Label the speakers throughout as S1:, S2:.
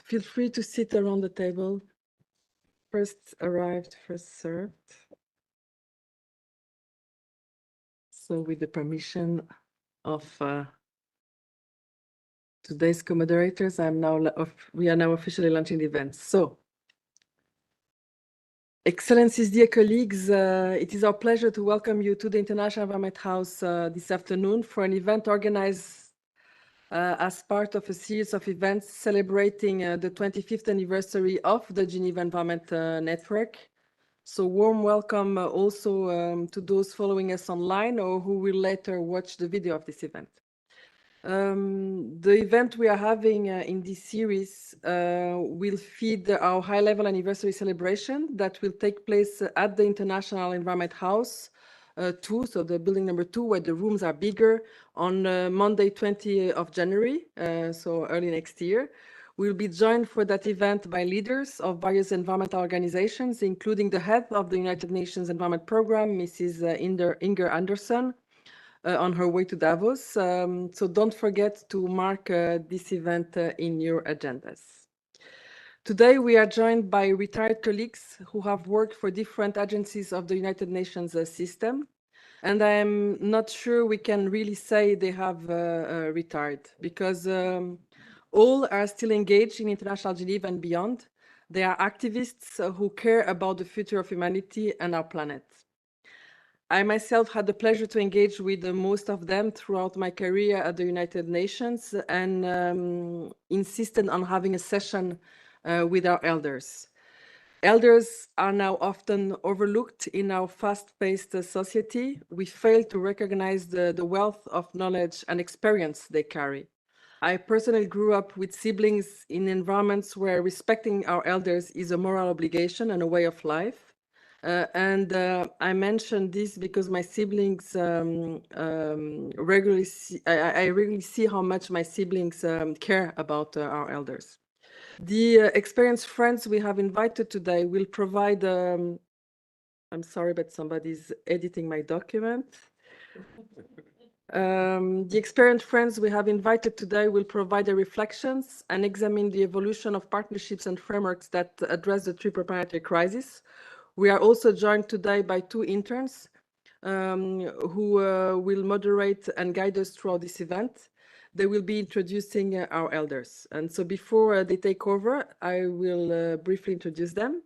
S1: feel free to sit around the table. First arrived, first served. So with the permission of today's co-moderators, we are now officially launching the event. So, Excellencies, dear colleagues, it is our pleasure to welcome you to the International Environment House this afternoon for an event organized as part of a series of events celebrating the 25th anniversary of the Geneva Environment Network. So warm welcome also to those following us online or who will later watch the video of this event. The event we are having in this series will feed our high-level anniversary celebration that will take place at the International Environment House 2, so the building number 2, where the rooms are bigger, on Monday, 20th of January, so early next year. We'll be joined for that event by leaders of various environmental organizations, including the head of the United Nations Environment Programme, Mrs. Inger Anderson, on her way to Davos. So don't forget to mark this event in your agendas. Today, we are joined by retired colleagues who have worked for different agencies of the United Nations system. And I'm not sure we can really say they have retired because all are still engaged in International Geneva and beyond. They are activists who care about the future of humanity and our planet. I myself had the pleasure to engage with most of them throughout my career at the United Nations and insisted on having a session with our elders. Elders are now often overlooked in our fast-paced society. We fail to recognize the wealth of knowledge and experience they carry. I personally grew up with siblings in environments where respecting our elders is a moral obligation and a way of life. I mention this because my siblings regularly I regularly see how much my siblings care about our elders. The experienced friends we have invited today will provide, I'm sorry, but somebody's editing my document. The experienced friends we have invited today will provide their reflections and examine the evolution of partnerships and frameworks that address the triple planetary crisis. We are also joined today by two interns who will moderate and guide us throughout this event. They will be introducing our elders. And so before they take over, I will briefly introduce them.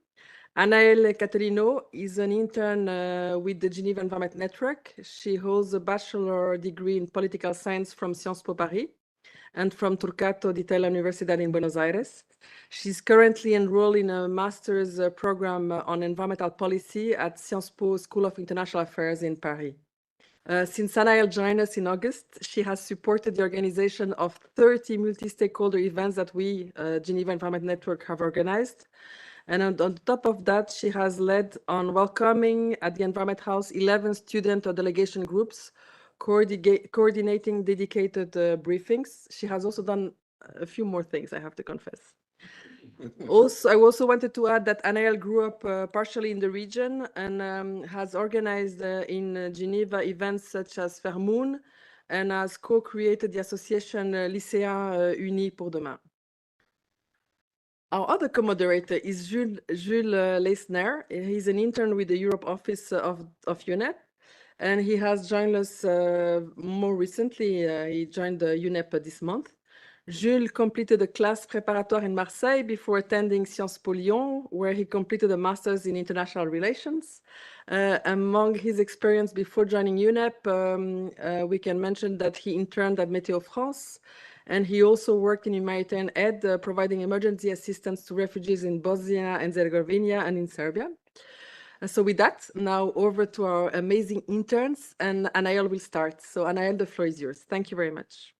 S1: Anaëlle Caterino is an intern with the Geneva Environment Network. She holds a bachelor degree in political science from Sciences Po Paris and from Torquato di Tella Universidad in Buenos Aires. She's currently enrolled in a master's program on environmental policy at Sciences Po School of International Affairs in Paris. Since Anaëlle joined us in August, she has supported the organization of 30 multi-stakeholder events that we, Geneva Environment Network, have organized. And on top of that, she has led on welcoming at the Environment House 11 student or delegation groups, coordinating dedicated briefings. She has also done a few more things, I have to confess. I also wanted to add that Anaëlle grew up partially in the region and has organized in Geneva events such as Fairmoon and has co-created the association Lycéens Unis pour Demain. Our other co-moderator is Jules Leisner. He's an intern with the Europe office of UNEP, and he has joined us more recently. He joined UNEP this month. Jules completed a class préparatoire in Marseille before attending Sciences Po Lyon, where he completed a master's in international relations. Among his experience before joining UNEP, we can mention that he interned at Météo France, and he also worked in humanitarian aid, providing emergency assistance to refugees in Bosnia and Herzegovina and in Serbia. So with that, now over to our amazing interns, and Anaëlle will start. So Anaëlle, the floor is yours. Thank you very much.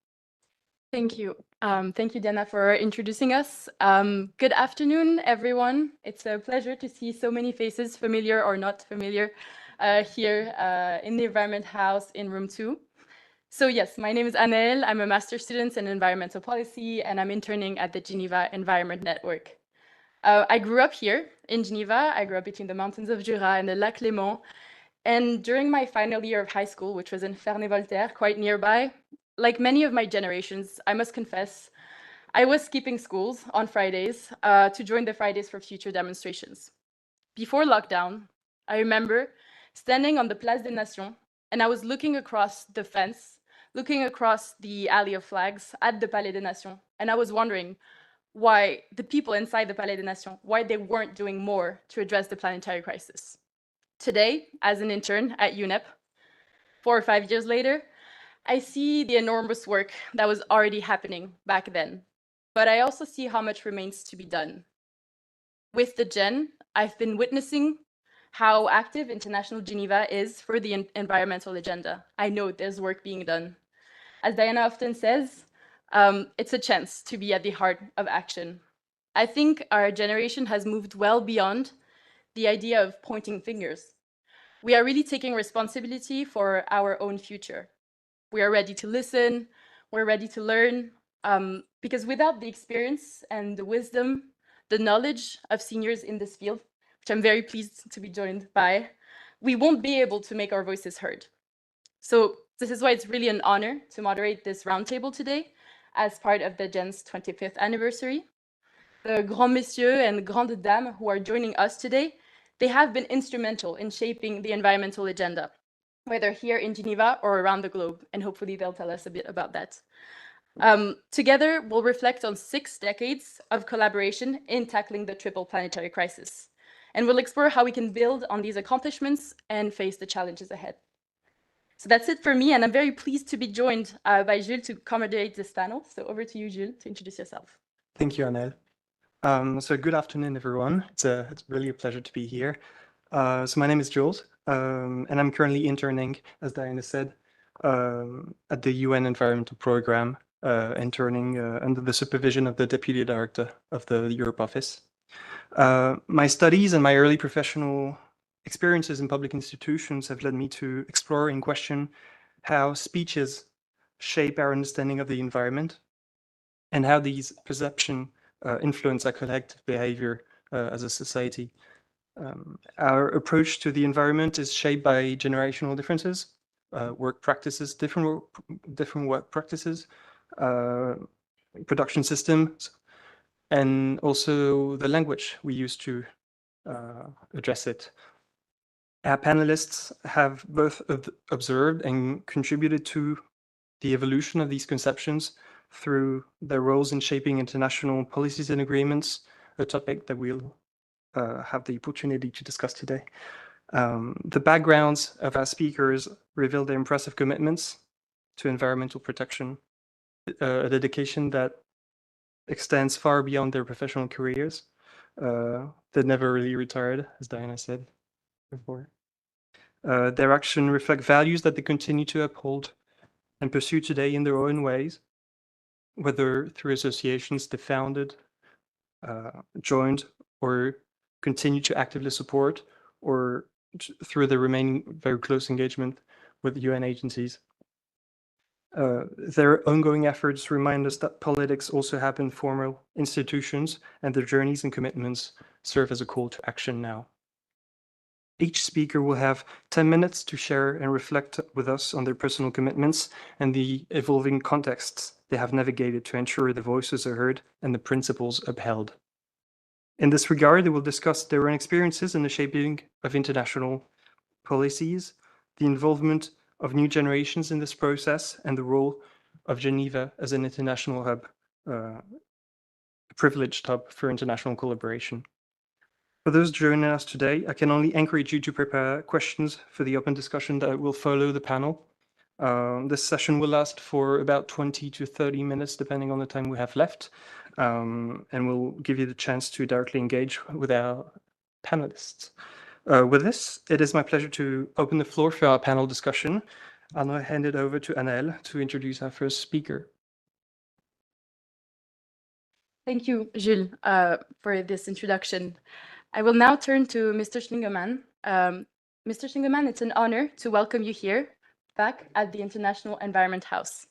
S2: Thank you. Thank you, Diana, for introducing us. Good afternoon, everyone. It's a pleasure to see so many faces, familiar or not familiar, here in the Environment House in room 2. So yes, my name is Anaëlle. I'm a master's student in environmental policy, and I'm interning at the Geneva Environment Network. I grew up here in Geneva. I grew up between the mountains of Jura and the Lac Léman. And during my final year of high school, which was in Ferney-Voltaire, quite nearby, like many of my generations, I must confess, I was skipping schools on Fridays to join the Fridays for Future demonstrations. Before lockdown, I remember standing on the Place des Nations, and I was looking across the fence, looking across the alley of flags at the Palais des Nations, and I was wondering why the people inside the Palais des Nations, why they weren't doing more to address the planetary crisis. Today, as an intern at UNEP, 4 or 5 years later, I see the enormous work that was already happening back then, but I also see how much remains to be done. With the Gen, I've been witnessing how active International Geneva is for the environmental agenda. I know there's work being done. As Diana often says, it's a chance to be at the heart of action. I think our generation has moved well beyond the idea of pointing fingers. We are really taking responsibility for our own future. We are ready to listen, we're ready to learn, because without the experience and the wisdom, the knowledge of seniors in this field, which I'm very pleased to be joined by, we won't be able to make our voices heard. So this is why it's really an honor to moderate this roundtable today as part of the Gen's 25th anniversary. The grands messieurs and grandes dames who are joining us today, they have been instrumental in shaping the environmental agenda, whether here in Geneva or around the globe, and hopefully they'll tell us a bit about that. Together, we'll reflect on 6 decades of collaboration in tackling the triple planetary crisis, and we'll explore how we can build on these accomplishments and face the challenges ahead. So that's it for me, and I'm very pleased to be joined by Jules to co-moderate this panel. So over to you, Jules, to introduce yourself.
S3: Thank you, Annelle. So good afternoon, everyone. It's really a pleasure to be here. So my name is Jules, and I'm currently interning, as Diana said, at the UN Environmental Program, interning under the supervision of the Deputy Director of the Europe Office. My studies and my early professional experiences in public institutions have led me to explore and question how speeches shape our understanding of the environment and how these perceptions influence our collective behavior as a society. Our approach to the environment is shaped by generational differences, work practices, different work practices, production systems, and also the language we use to address it. Our panelists have both observed and contributed to the evolution of these conceptions through their roles in shaping international policies and agreements, a topic that we'll have the opportunity to discuss today. The backgrounds of our speakers reveal their impressive commitments to environmental protection, a dedication that extends far beyond their professional careers. They never really retired, as Diana said before. Their action reflect values that they continue to uphold and pursue today in their own ways, whether through associations they founded, joined, or continue to actively support, or through the remaining very close engagement with UN agencies. Their ongoing efforts remind us that politics also have informal institutions, and their journeys and commitments serve as a call to action now. Each speaker will have 10 minutes to share and reflect with us on their personal commitments and the evolving contexts they have navigated to ensure the voices are heard and the principles upheld. In this regard, they will discuss their own experiences in the shaping of international policies, the involvement of new generations in this process, and the role of Geneva as an international hub, a privileged hub for international collaboration. For those joining us today, I can only encourage you to prepare questions for the open discussion that will follow the panel. This session will last for about 20 to 30 minutes, depending on the time we have left, and we'll give you the chance to directly engage with our panelists. With this, it is my pleasure to open the floor for our panel discussion. I'll now hand it over to Annelle to introduce our first speaker.
S2: Thank you, Jules, for this introduction. I will now turn to Mr. Schlingerman. Mr. Schlingerman, it's an honor to welcome you here back at the International Environment House.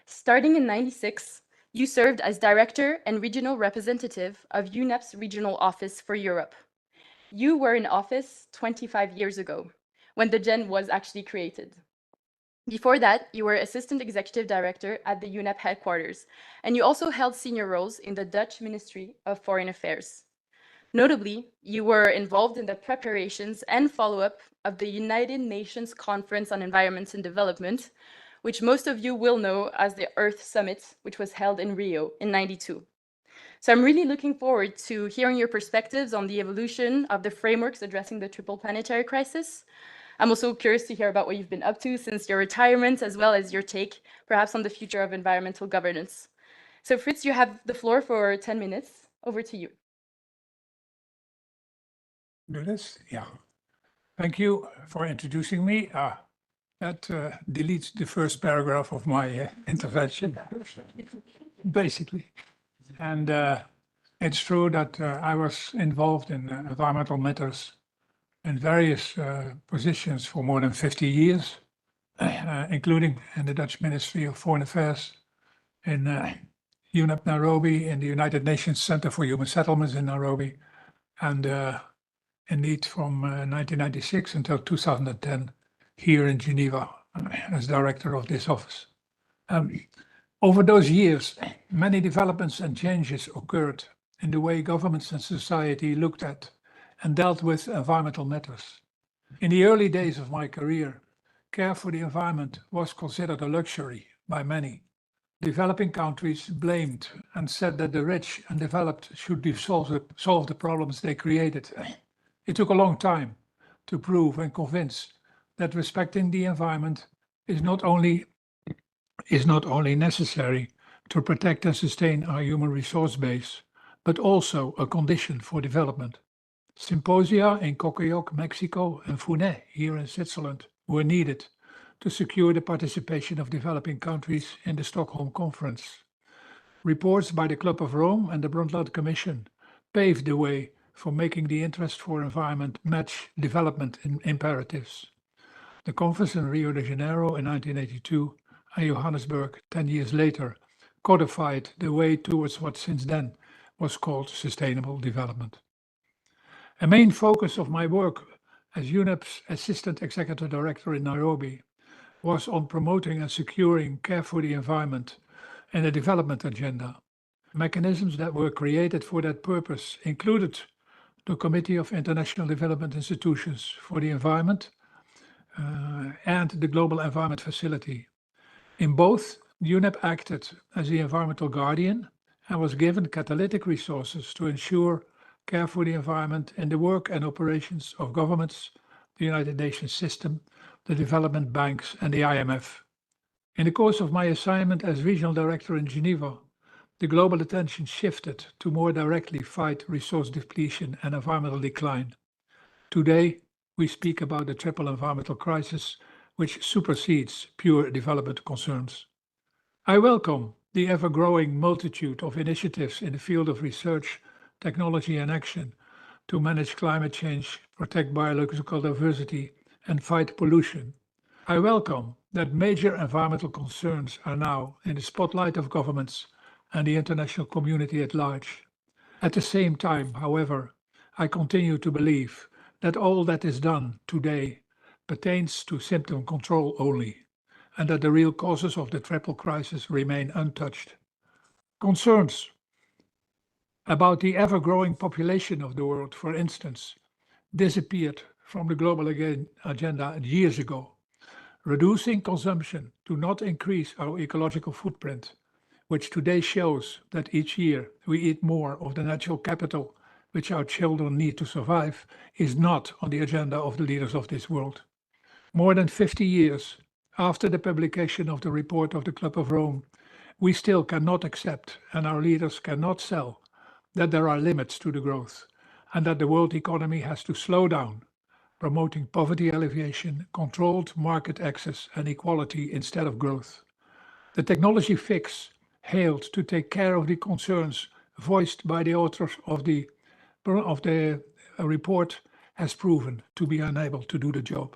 S2: Starting in '96, you served as Director and Regional Representative of UNEP's Regional Office for Europe. You were in office 25 years ago, when the Gen was actually created. Before that, you were Assistant Executive Director at the UNEP headquarters, and you also held senior roles in the Dutch Ministry of Foreign Affairs. Notably, you were involved in the preparations and follow-up of the United Nations Conference on Environment and Development, which most of you will know as the Earth Summit, which was held in Rio in '92. So I'm really looking forward to hearing your perspectives on the evolution of the frameworks addressing the triple planetary crisis. I'm also curious to hear about what you've been up to since your retirement, as well as your take, perhaps, on the future of environmental governance. So Fritz, you have the floor for 10 minutes. Over to you.
S4: Do this? Yeah. Thank you for introducing me. That deletes the first paragraph of my intervention, basically. And it's true that I was involved in environmental matters in various positions for more than 50 years, including in the Dutch Ministry of Foreign Affairs, in UNEP Nairobi, in the United Nations Center for Human Settlements in Nairobi, and indeed from 1996 until 2010 here in Geneva as director of this office. Over those years, many developments and changes occurred in the way governments and society looked at and dealt with environmental matters. In the early days of my career, care for the environment was considered a luxury by many. Developing countries blamed and said that the rich and developed should solve the problems they created. It took a long time to prove and convince that respecting the environment is not only necessary to protect and sustain our human resource base, but also a condition for development. Symposia in Cocoyoc, Mexico, and Funet here in Switzerland were needed to secure the participation of developing countries in the Stockholm Conference. Reports by the Club of Rome and the Brundtland Commission paved the way for making the interest for environment match development imperatives. The conference in Rio de Janeiro in 1982 and Johannesburg 10 years later codified the way towards what since then was called sustainable development. A main focus of my work as UNEP's Assistant Executive Director in Nairobi was on promoting and securing care for the environment and the development agenda. Mechanisms that were created for that purpose included the Committee of International Development Institutions for the Environment and the Global Environment Facility. In both, UNEP acted as the environmental guardian and was given catalytic resources to ensure care for the environment in the work and operations of governments, the United Nations system, the development banks, and the IMF. In the course of my assignment as regional director in Geneva, the global attention shifted to more directly fight resource depletion and environmental decline. Today, we speak about the triple environmental crisis, which supersedes pure development concerns. I welcome the ever-growing multitude of initiatives in the field of research, technology, and action to manage climate change, protect biological diversity, and fight pollution. I welcome that major environmental concerns are now in the spotlight of governments and the international community at large. At the same time, however, I continue to believe that all that is done today pertains to symptom control only, and that the real causes of the triple crisis remain untouched. Concerns about the ever-growing population of the world, for instance, disappeared from the global agenda years ago. Reducing consumption to not increase our ecological footprint, which today shows that each year we eat more of the natural capital which our children need to survive, is not on the agenda of the leaders of this world. More than 50 years after the publication of the report of the Club of Rome, we still cannot accept, and our leaders cannot sell, that there are limits to the growth and that the world economy has to slow down, promoting poverty alleviation, controlled market access, and equality instead of growth. The technology fix hailed to take care of the concerns voiced by the authors of the report has proven to be unable to do the job.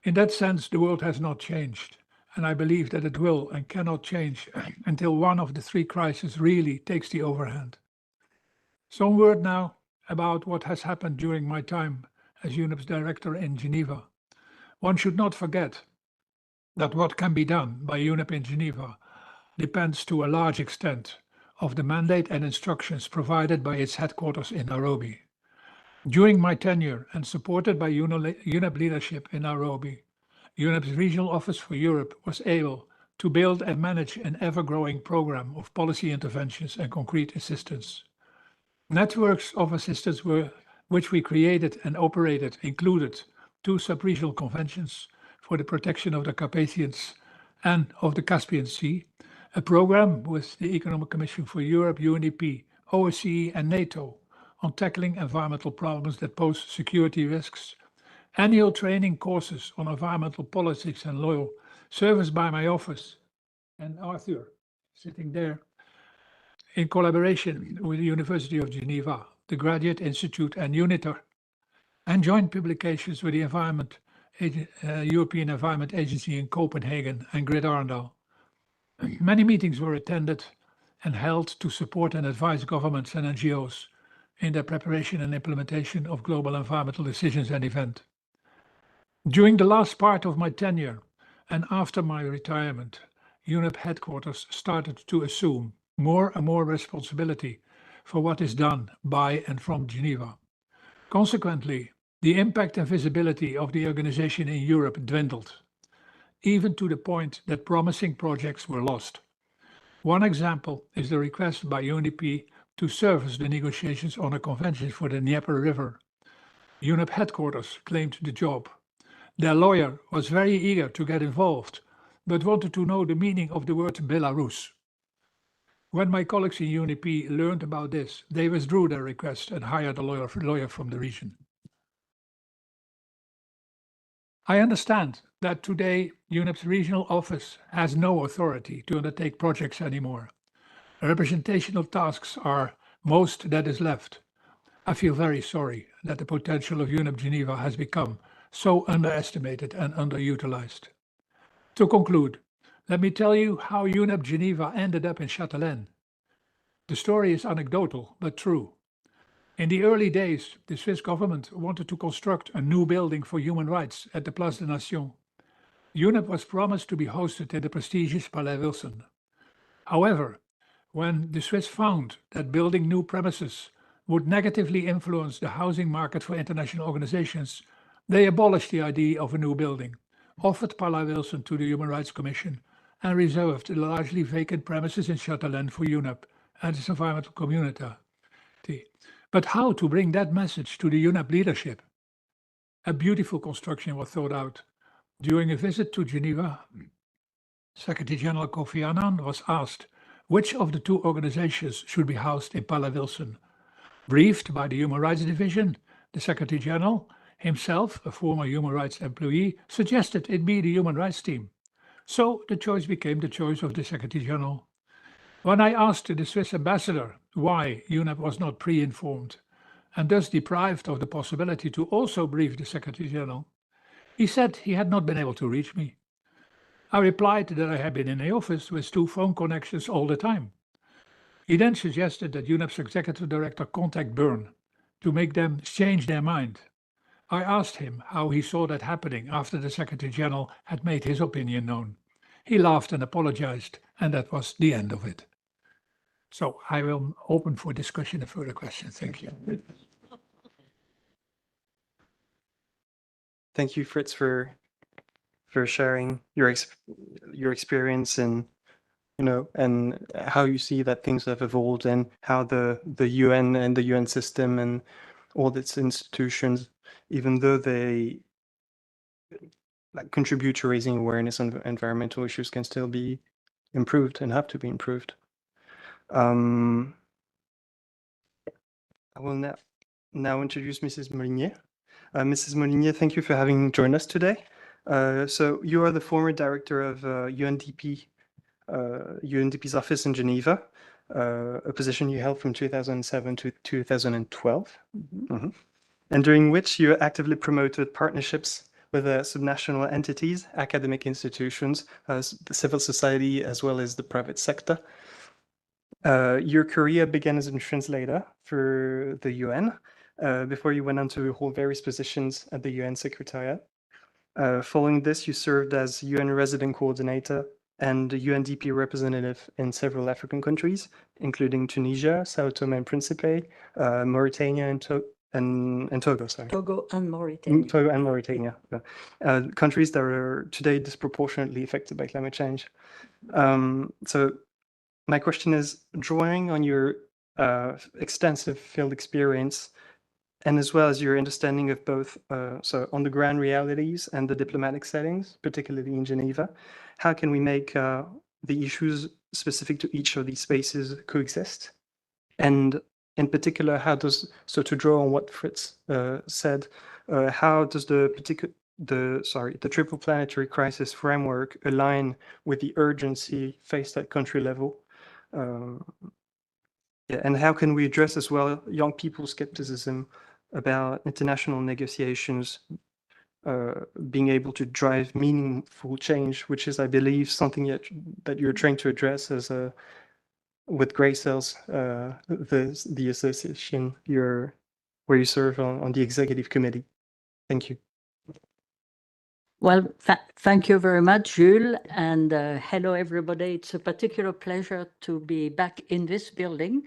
S4: In that sense, the world has not changed, and I believe that it will and cannot change until one of the three crises really takes the overhand. Some word now about what has happened during my time as UNEP's director in Geneva. One should not forget that what can be done by UNEP in Geneva depends to a large extent of the mandate and instructions provided by its headquarters in Nairobi. During my tenure and supported by UNEP leadership in Nairobi, UNEP's Regional Office for Europe was able to build and manage an ever-growing program of policy interventions and concrete assistance. Networks of assistance which we created and operated included 2 sub-regional conventions for the protection of the Carpathians and of the Caspian Sea, a program with the Economic Commission for Europe, UNDP, OSCE and NATO on tackling environmental problems that pose security risks, annual training courses on environmental politics and law, service by my office and Arthur, sitting there, in collaboration with the University of Geneva, the Graduate Institute and UNITAR, and joint publications with the European Environment Agency in Copenhagen and Grid Arendal. Many meetings were attended and held to support and advise governments and NGOs in their preparation and implementation of global environmental decisions and events. During the last part of my tenure and after my retirement, UNEP headquarters started to assume more and more responsibility for what is done by and from Geneva. Consequently, the impact and visibility of the organization in Europe dwindled, even to the point that promising projects were lost. One example is the request by UNDP to service the negotiations on a convention for the Dnieper River. UNEP headquarters claimed the job. Their lawyer was very eager to get involved, but wanted to know the meaning of the word Belarus. When my colleagues in UNDP learned about this, they withdrew their request and hired a lawyer from the region. I understand that today UNEP's regional office has no authority to undertake projects anymore. Representational tasks are most that is left. I feel very sorry that the potential of UNEP Geneva has become so underestimated and underutilized. To conclude, let me tell you how UNEP Geneva ended up in Châtelaine. The story is anecdotal, but true. In the early days, the Swiss government wanted to construct a new building for human rights at the Place des Nations. UNEP was promised to be hosted in the prestigious Palais Wilson. However, when the Swiss found that building new premises would negatively influence the housing market for international organizations, they abolished the idea of a new building, offered Palais Wilson to the Human Rights Commission, and reserved the largely vacant premises in Châtelaine for UNEP and its environmental community. But how to bring that message to the UNEP leadership? A beautiful construction was thought out. During a visit to Geneva, Secretary General Kofi Annan was asked which of the 2 organizations should be housed in Palais Wilson. Briefed by the Human Rights Division, the Secretary General, himself a former human rights employee, suggested it be the human rights team. So the choice became the choice of the Secretary General. When I asked the Swiss ambassador why UNEP was not pre-informed and thus deprived of the possibility to also brief the Secretary General, he said he had not been able to reach me. I replied that I had been in the office with 2 phone connections all the time. He then suggested that UNEP's executive director contact Bern to make them change their mind. I asked him how he saw that happening after the Secretary General had made his opinion known. He laughed and apologized, and that was the end of it. So I will open for discussion and further questions. Thank you.
S3: Thank you, Fritz, for sharing your experience and and how you see that things have evolved and how the UN and the UN system and all its institutions, even though they contribute to raising awareness on environmental issues, can still be improved and have to be improved. I will now introduce Mrs. Molinier. Mrs. Molinier, thank you for having joined us today. So you are the former director of UNDP's office in Geneva, a position you held from 2007 to 2012, and during which you actively promoted partnerships with subnational entities, academic institutions, the civil society, as well as the private sector. Your career began as a translator for the UN, before you went on to hold various positions at the UN Secretariat. Following this, you served as UN resident coordinator and UNDP representative in several African countries, including Tunisia, Sao Tome and Principe, Mauritania, and Togo. Sorry.
S5: Togo and Mauritania.
S3: Togo and Mauritania, countries that are today disproportionately affected by climate change. So my question is, drawing on your extensive field experience and as well as your understanding of both so on the ground realities and the diplomatic settings, particularly in Geneva, how can we make the issues specific to each of these spaces coexist? And in particular, how does, so to draw on what Fritz said, how does the triple planetary crisis framework align with the urgency faced at country level? Yeah, and how can we address as well young people's skepticism about international negotiations being able to drive meaningful change, which is, I believe, something that you're trying to address as with Grey Cells, the association where you serve on the executive committee. Thank you.
S5: Well, thank you very much, Jules, and hello, everybody. It's a particular pleasure to be back in this building.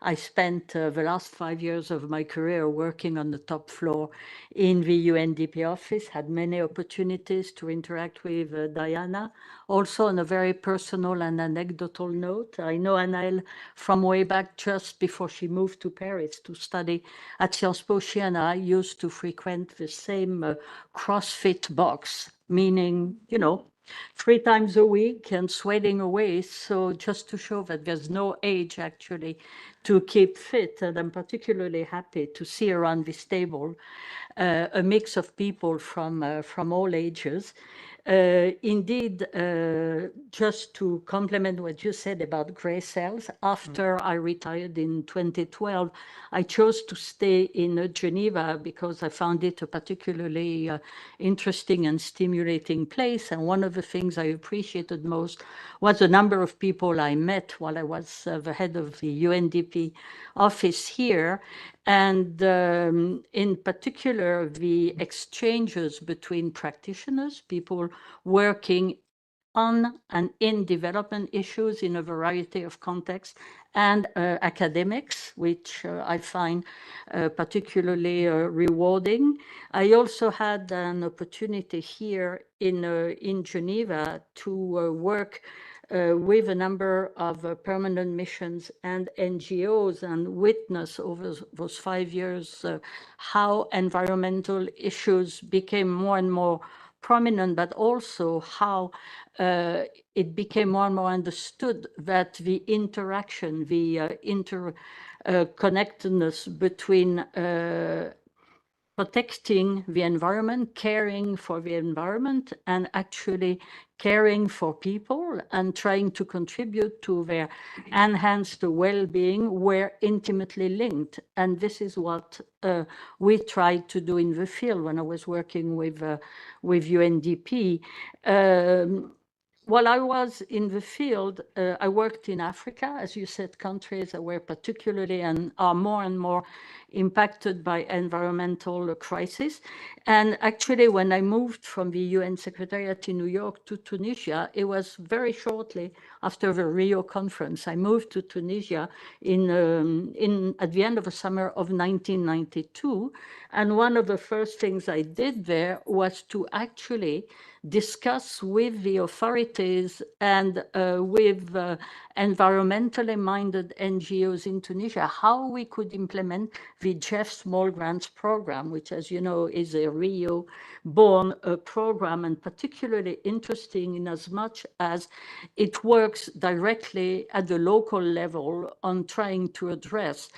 S5: I spent the last 5 years of my career working on the top floor in the UNDP office, had many opportunities to interact with Diana. Also, on a very personal and anecdotal note, I know Anaëlle from way back just before she moved to Paris to study at Sciences Po. She and I used to frequent the same CrossFit box, meaning, 3 times a week and sweating away. So just to show that there's no age actually to keep fit. And I'm particularly happy to see around this table a mix of people from all ages. Indeed, just to complement what you said about Grey Cells, after I retired in 2012, I chose to stay in Geneva because I found it a particularly interesting and stimulating place. And one of the things I appreciated most was the number of people I met while I was the head of the UNDP office here. And in particular, the exchanges between practitioners, people working on and in development issues in a variety of contexts, and academics, which I find particularly rewarding. I also had an opportunity here in Geneva to work with a number of permanent missions and NGOs and witness over those 5 years how environmental issues became more and more prominent, but also how it became more and more understood that the interaction, the interconnectedness between protecting the environment, caring for the environment, and actually caring for people and trying to contribute to their enhanced well-being were intimately linked. And this is what we tried to do in the field when I was working with UNDP. While I was in the field, I worked in Africa, as you said, countries that were particularly and are more and more impacted by environmental crisis. And actually, when I moved from the UN Secretariat in New York to Tunisia, it was very shortly after the Rio conference. I moved to Tunisia at the end of the summer of 1992. And one of the first things I did there was to actually discuss with the authorities and with environmentally minded NGOs in Tunisia how we could implement the GEF Small Grants Program, which, as you know, is a Rio-born program, and particularly interesting in as much as it works directly at the local level on trying to address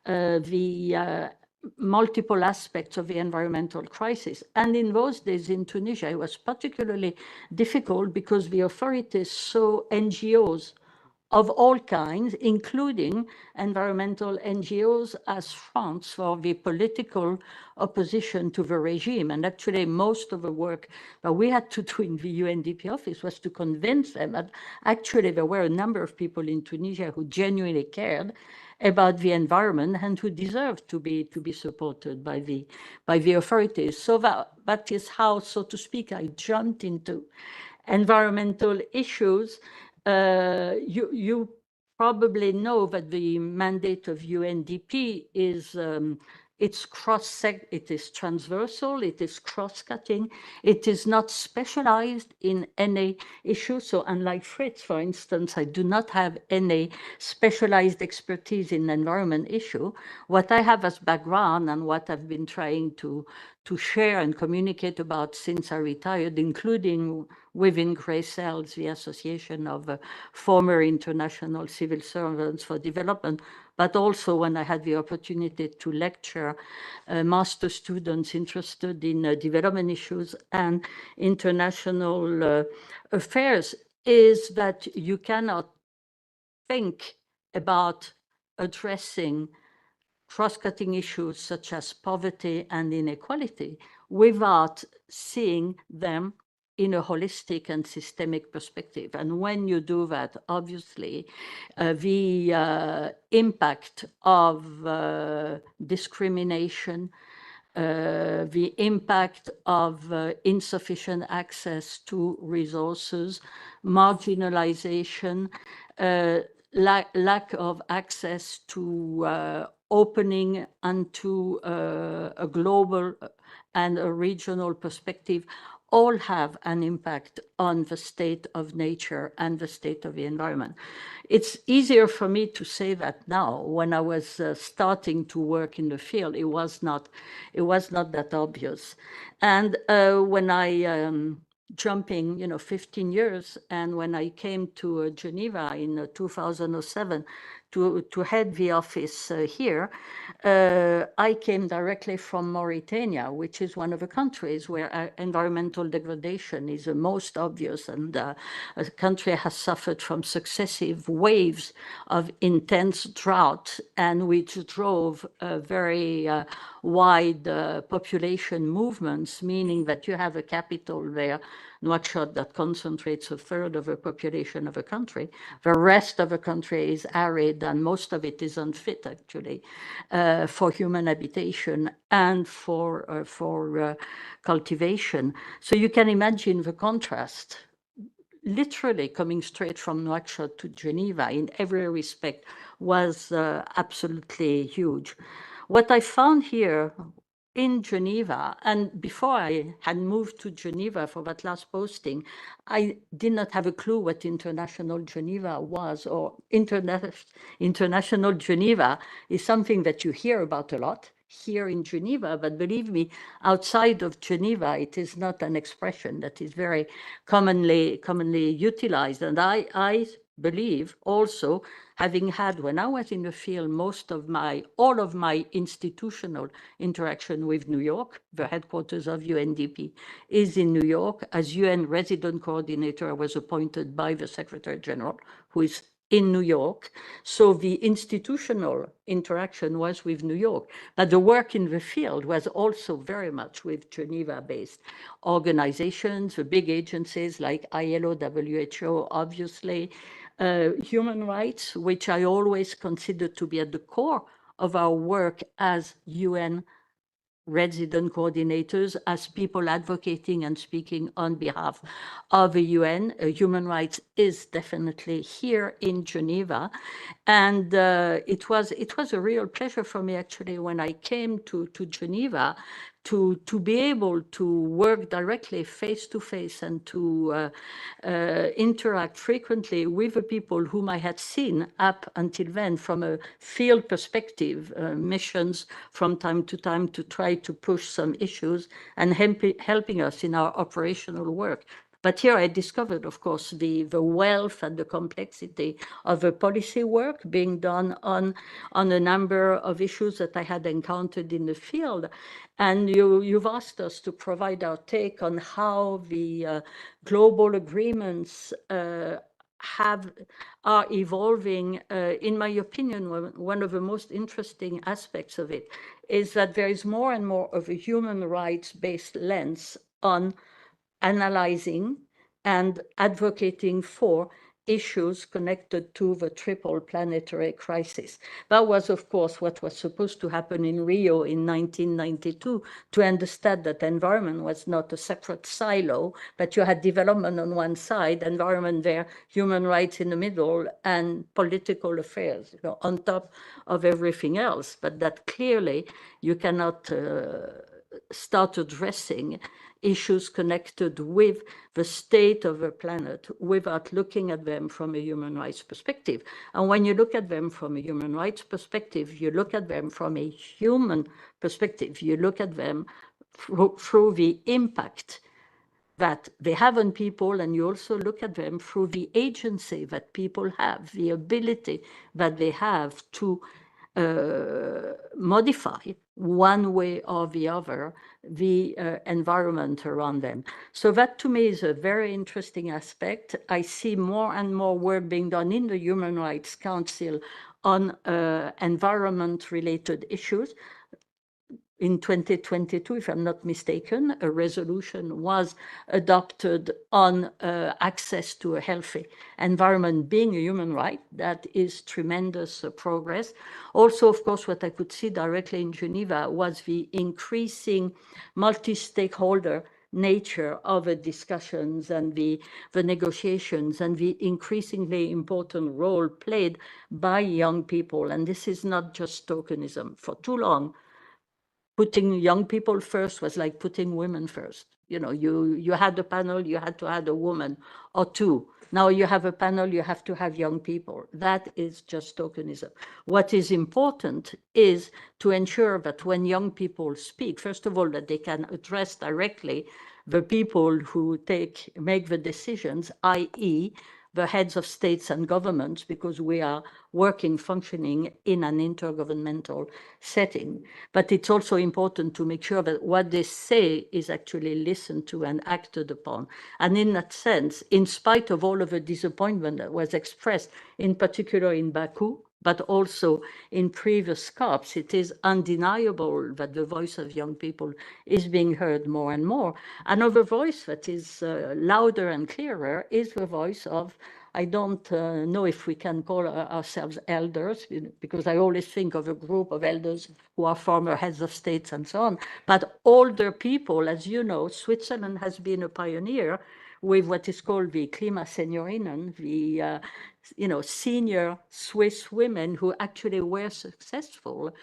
S5: the multiple aspects of the environmental crisis. And in those days in Tunisia, it was particularly difficult because the authorities saw NGOs of all kinds, including environmental NGOs, as fronts for the political opposition to the regime. And actually, most of the work that we had to do in the UNDP office was to convince them that actually there were a number of people in Tunisia who genuinely cared about the environment and who deserve to be supported by the authorities. So that is how, so to speak, I jumped into environmental issues. You probably know that the mandate of UNDP is it is transversal, it is cross-cutting, it is not specialized in any issue. So unlike Fritz, for instance, I do not have any specialized expertise in environment issue. What I have as background and what I've been trying to share and communicate about since I retired, including within Grey Cells, the Association of Former International Civil Servants for Development, but also when I had the opportunity to lecture master students interested in development issues and international affairs, is that you cannot think about addressing cross-cutting issues such as poverty and inequality without seeing them in a holistic and systemic perspective. And when you do that, obviously, the impact of discrimination, the impact of insufficient access to resources, marginalization, lack of access to opening onto a global and a regional perspective, all have an impact on the state of nature and the state of the environment. It's easier for me to say that now. When I was starting to work in the field, it was not that obvious. And when I jumping 15 years, and when I came to Geneva in 2007 to head the office here, I came directly from Mauritania, which is one of the countries where environmental degradation is the most obvious, and the country has suffered from successive waves of intense drought, and which drove very wide population movements, meaning that you have a capital there, Nouakchott, that concentrates a third of the population of a country. The rest of the country is arid, and most of it is unfit, actually, for human habitation and for cultivation. So you can imagine the contrast. Literally coming straight from Nouakchott to Geneva in every respect was absolutely huge. What I found here in Geneva, and before I had moved to Geneva for that last posting, I did not have a clue what International Geneva was, or International Geneva is something that you hear about a lot here in Geneva, but believe me, outside of Geneva, it is not an expression that is very commonly utilized. And I believe also, having had, when I was in the field, all of my institutional interaction with New York, the headquarters of UNDP is in New York. As UN resident coordinator, I was appointed by the Secretary General, who is in New York. So the institutional interaction was with New York, but the work in the field was also very much with Geneva-based organizations, the big agencies like ILO, WHO, obviously, human rights, which I always consider to be at the core of our work as UN resident coordinators, as people advocating and speaking on behalf of the UN. Human rights is definitely here in Geneva. And it was a real pleasure for me, actually, when I came to Geneva, to be able to work directly face to face and to interact frequently with the people whom I had seen up until then from a field perspective, missions from time to time to try to push some issues and helping us in our operational work. But here I discovered, of course, the wealth and the complexity of the policy work being done on a number of issues that I had encountered in the field. And you've asked us to provide our take on how the global agreements are evolving. In my opinion, one of the most interesting aspects of it is that there is more and more of a human rights-based lens on analyzing and advocating for issues connected to the triple planetary crisis. That was, of course, what was supposed to happen in Rio in 1992, to understand that environment was not a separate silo, but you had development on one side, environment there, human rights in the middle, and political affairs, on top of everything else. But that clearly you cannot start addressing issues connected with the state of the planet without looking at them from a human rights perspective. And when you look at them from a human rights perspective, you look at them from a human perspective. You look at them through the impact that they have on people, and you also look at them through the agency that people have, the ability that they have to modify one way or the other the environment around them. So that to me is a very interesting aspect. I see more and more work being done in the Human Rights Council on environment-related issues. In 2022, if I'm not mistaken, a resolution was adopted on access to a healthy environment being a human right. That is tremendous progress. Also, of course, what I could see directly in Geneva was the increasing multi-stakeholder nature of the discussions and the negotiations, and the increasingly important role played by young people. And this is not just tokenism. For too long, putting young people first was like putting women first. You had a panel, you had to add a woman or two. Now you have a panel, you have to have young people. That is just tokenism. What is important is to ensure that when young people speak, first of all, that they can address directly the people who make the decisions, i.e., the heads of states and governments, because we are functioning in an intergovernmental setting. But it's also important to make sure that what they say is actually listened to and acted upon. And in that sense, in spite of all of the disappointment that was expressed, in particular in Baku, but also in previous COPs, it is undeniable that the voice of young people is being heard more and more. Another voice that is louder and clearer is the voice of, I don't know if we can call ourselves elders, because I always think of a group of elders who are former heads of states and so on, but older people. As you know, Switzerland has been a pioneer with what is called the Klimaseniorinnen, the senior Swiss women who actually were successful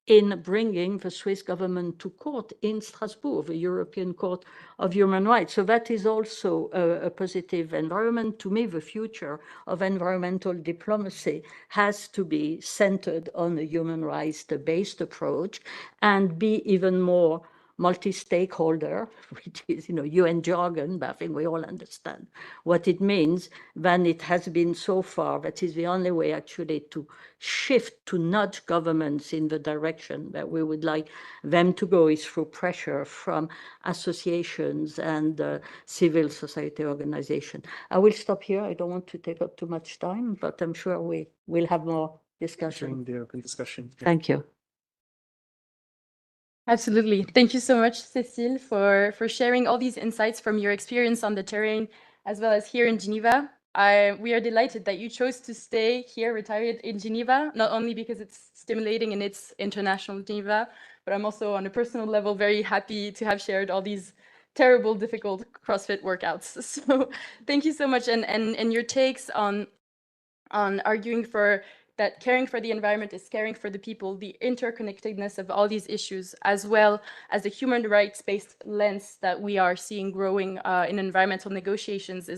S5: in bringing the Swiss government to court in Strasbourg, the European Court of Human Rights. So that is also a positive environment. To me, the future of environmental diplomacy has to be centered on a human rights-based approach and be even more multi-stakeholder, which is, UN jargon, but I think we all understand what it means, than it has been so far. That is the only way actually to shift, to nudge governments in the direction that we would like them to go, is through pressure from associations and civil society organizations. I will stop here. I don't want to take up too much time, but I'm sure we will have more discussion.
S3: During the open discussion. Yeah.
S5: Thank you.
S2: Absolutely. Thank you so much, Cécile, for sharing all these insights from your experience on the terrain, as well as here in Geneva. We are delighted that you chose to stay here, retired in Geneva, not only because it's stimulating in its International Geneva, but I'm also on a personal level very happy to have shared all these terrible, difficult CrossFit workouts. So thank you so much. And your takes on arguing for that caring for the environment is caring for the people, the interconnectedness of all these issues, as well as the human rights-based lens that we are seeing growing in environmental negotiations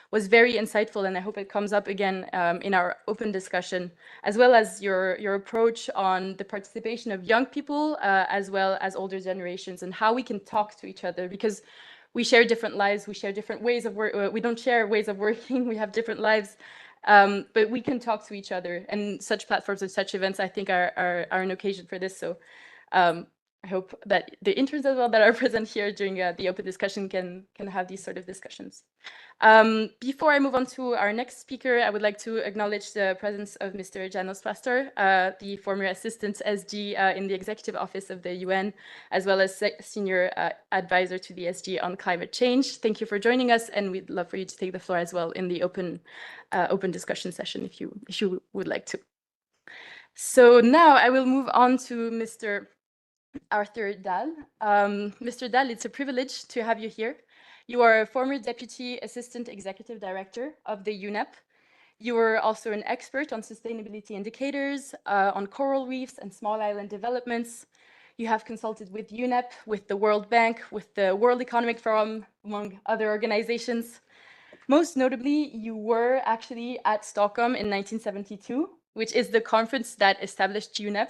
S2: was very insightful, and I hope it comes up again in our open discussion, as well as your approach on the participation of young people as well as older generations, and how we can talk to each other, because we share different lives, we share different ways of work, we don't share ways of working, we have different lives. But we can talk to each other, and such platforms and such events, I think, are an occasion for this. So I hope that the interns as well that are present here during the open discussion can have these sort of discussions. Before I move on to our next speaker, I would like to acknowledge the presence of Mr. Janos Pastor, the former assistant SG in the Executive Office of the UN, as well as senior advisor to the SG on climate change. Thank you for joining us, and we'd love for you to take the floor as well in the open discussion session if you would like to. So now I will move on to Mr. Arthur Dahl. Mr. Dahl, it's a privilege to have you here. You are a former Deputy Assistant Executive Director of the UNEP. You are also an expert on sustainability indicators, on coral reefs and small island developments. You have consulted with UNEP, with the World Bank, with the World Economic Forum, among other organizations. Most notably, you were actually at Stockholm in 1972, which is the conference that established UNEP.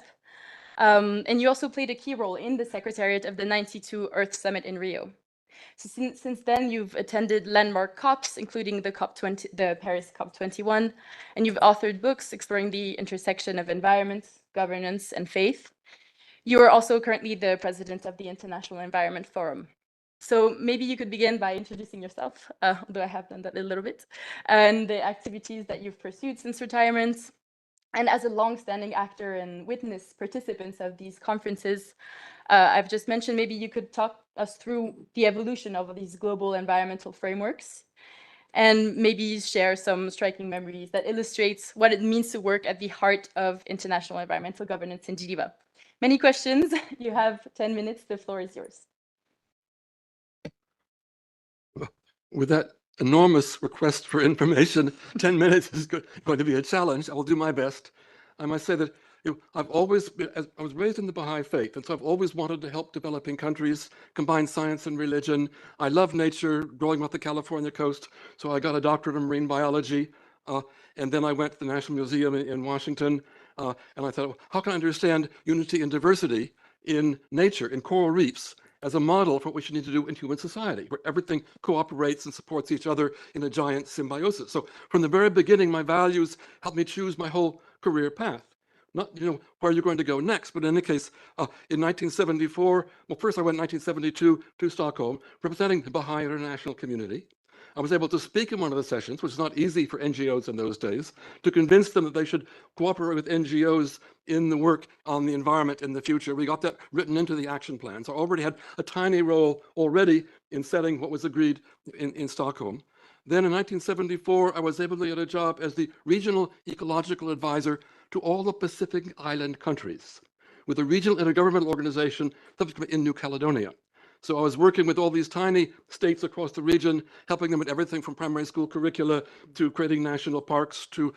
S2: And you also played a key role in the secretariat of the '92 Earth Summit in Rio. So since then, you've attended landmark COPs, including the Paris COP21, and you've authored books exploring the intersection of environment, governance, and faith. You are also currently the president of the International Environment Forum. So maybe you could begin by introducing yourself, although I have done that a little bit, and the activities that you've pursued since retirement. And as a long-standing actor and witness participants of these conferences, I've just mentioned, maybe you could talk us through the evolution of these global environmental frameworks, and maybe share some striking memories that illustrates what it means to work at the heart of international environmental governance in Geneva. Many questions. You have 10 minutes. The floor is yours.
S6: With that enormous request for information, 10 minutes is going to be a challenge. I will do my best. I must say that I've always been, I was raised in the Baha'i faith, and so I've always wanted to help developing countries combine science and religion. I love nature, growing up the California coast, so I got a doctorate in marine biology, and then I went to the National Museum in Washington, and I thought, well, how can I understand unity and diversity in nature, in coral reefs, as a model for what we should need to do in human society, where everything cooperates and supports each other in a giant symbiosis. So from the very beginning, my values helped me choose my whole career path. Not, where you're going to go next, but in any case, in 1974, well, first I went in 1972 to Stockholm, representing the Baha'i international community. I was able to speak in one of the sessions, which is not easy for NGOs in those days, to convince them that they should cooperate with NGOs in the work on the environment in the future. We got that written into the action plan. So I already had a tiny role already in setting what was agreed in Stockholm. Then in 1974, I was able to get a job as the regional ecological advisor to all the Pacific Island countries with a regional intergovernmental organization in New Caledonia. So I was working with all these tiny states across the region, helping them with everything from primary school curricula to creating national parks to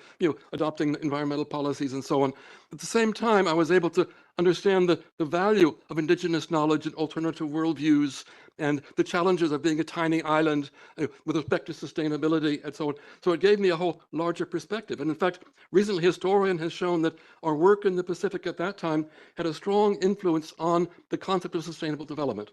S6: adopting environmental policies and so on. At the same time, I was able to understand the value of indigenous knowledge and alternative worldviews and the challenges of being a tiny island with respect to sustainability and so on. So it gave me a whole larger perspective. And in fact, recently, a historian has shown that our work in the Pacific at that time had a strong influence on the concept of sustainable development.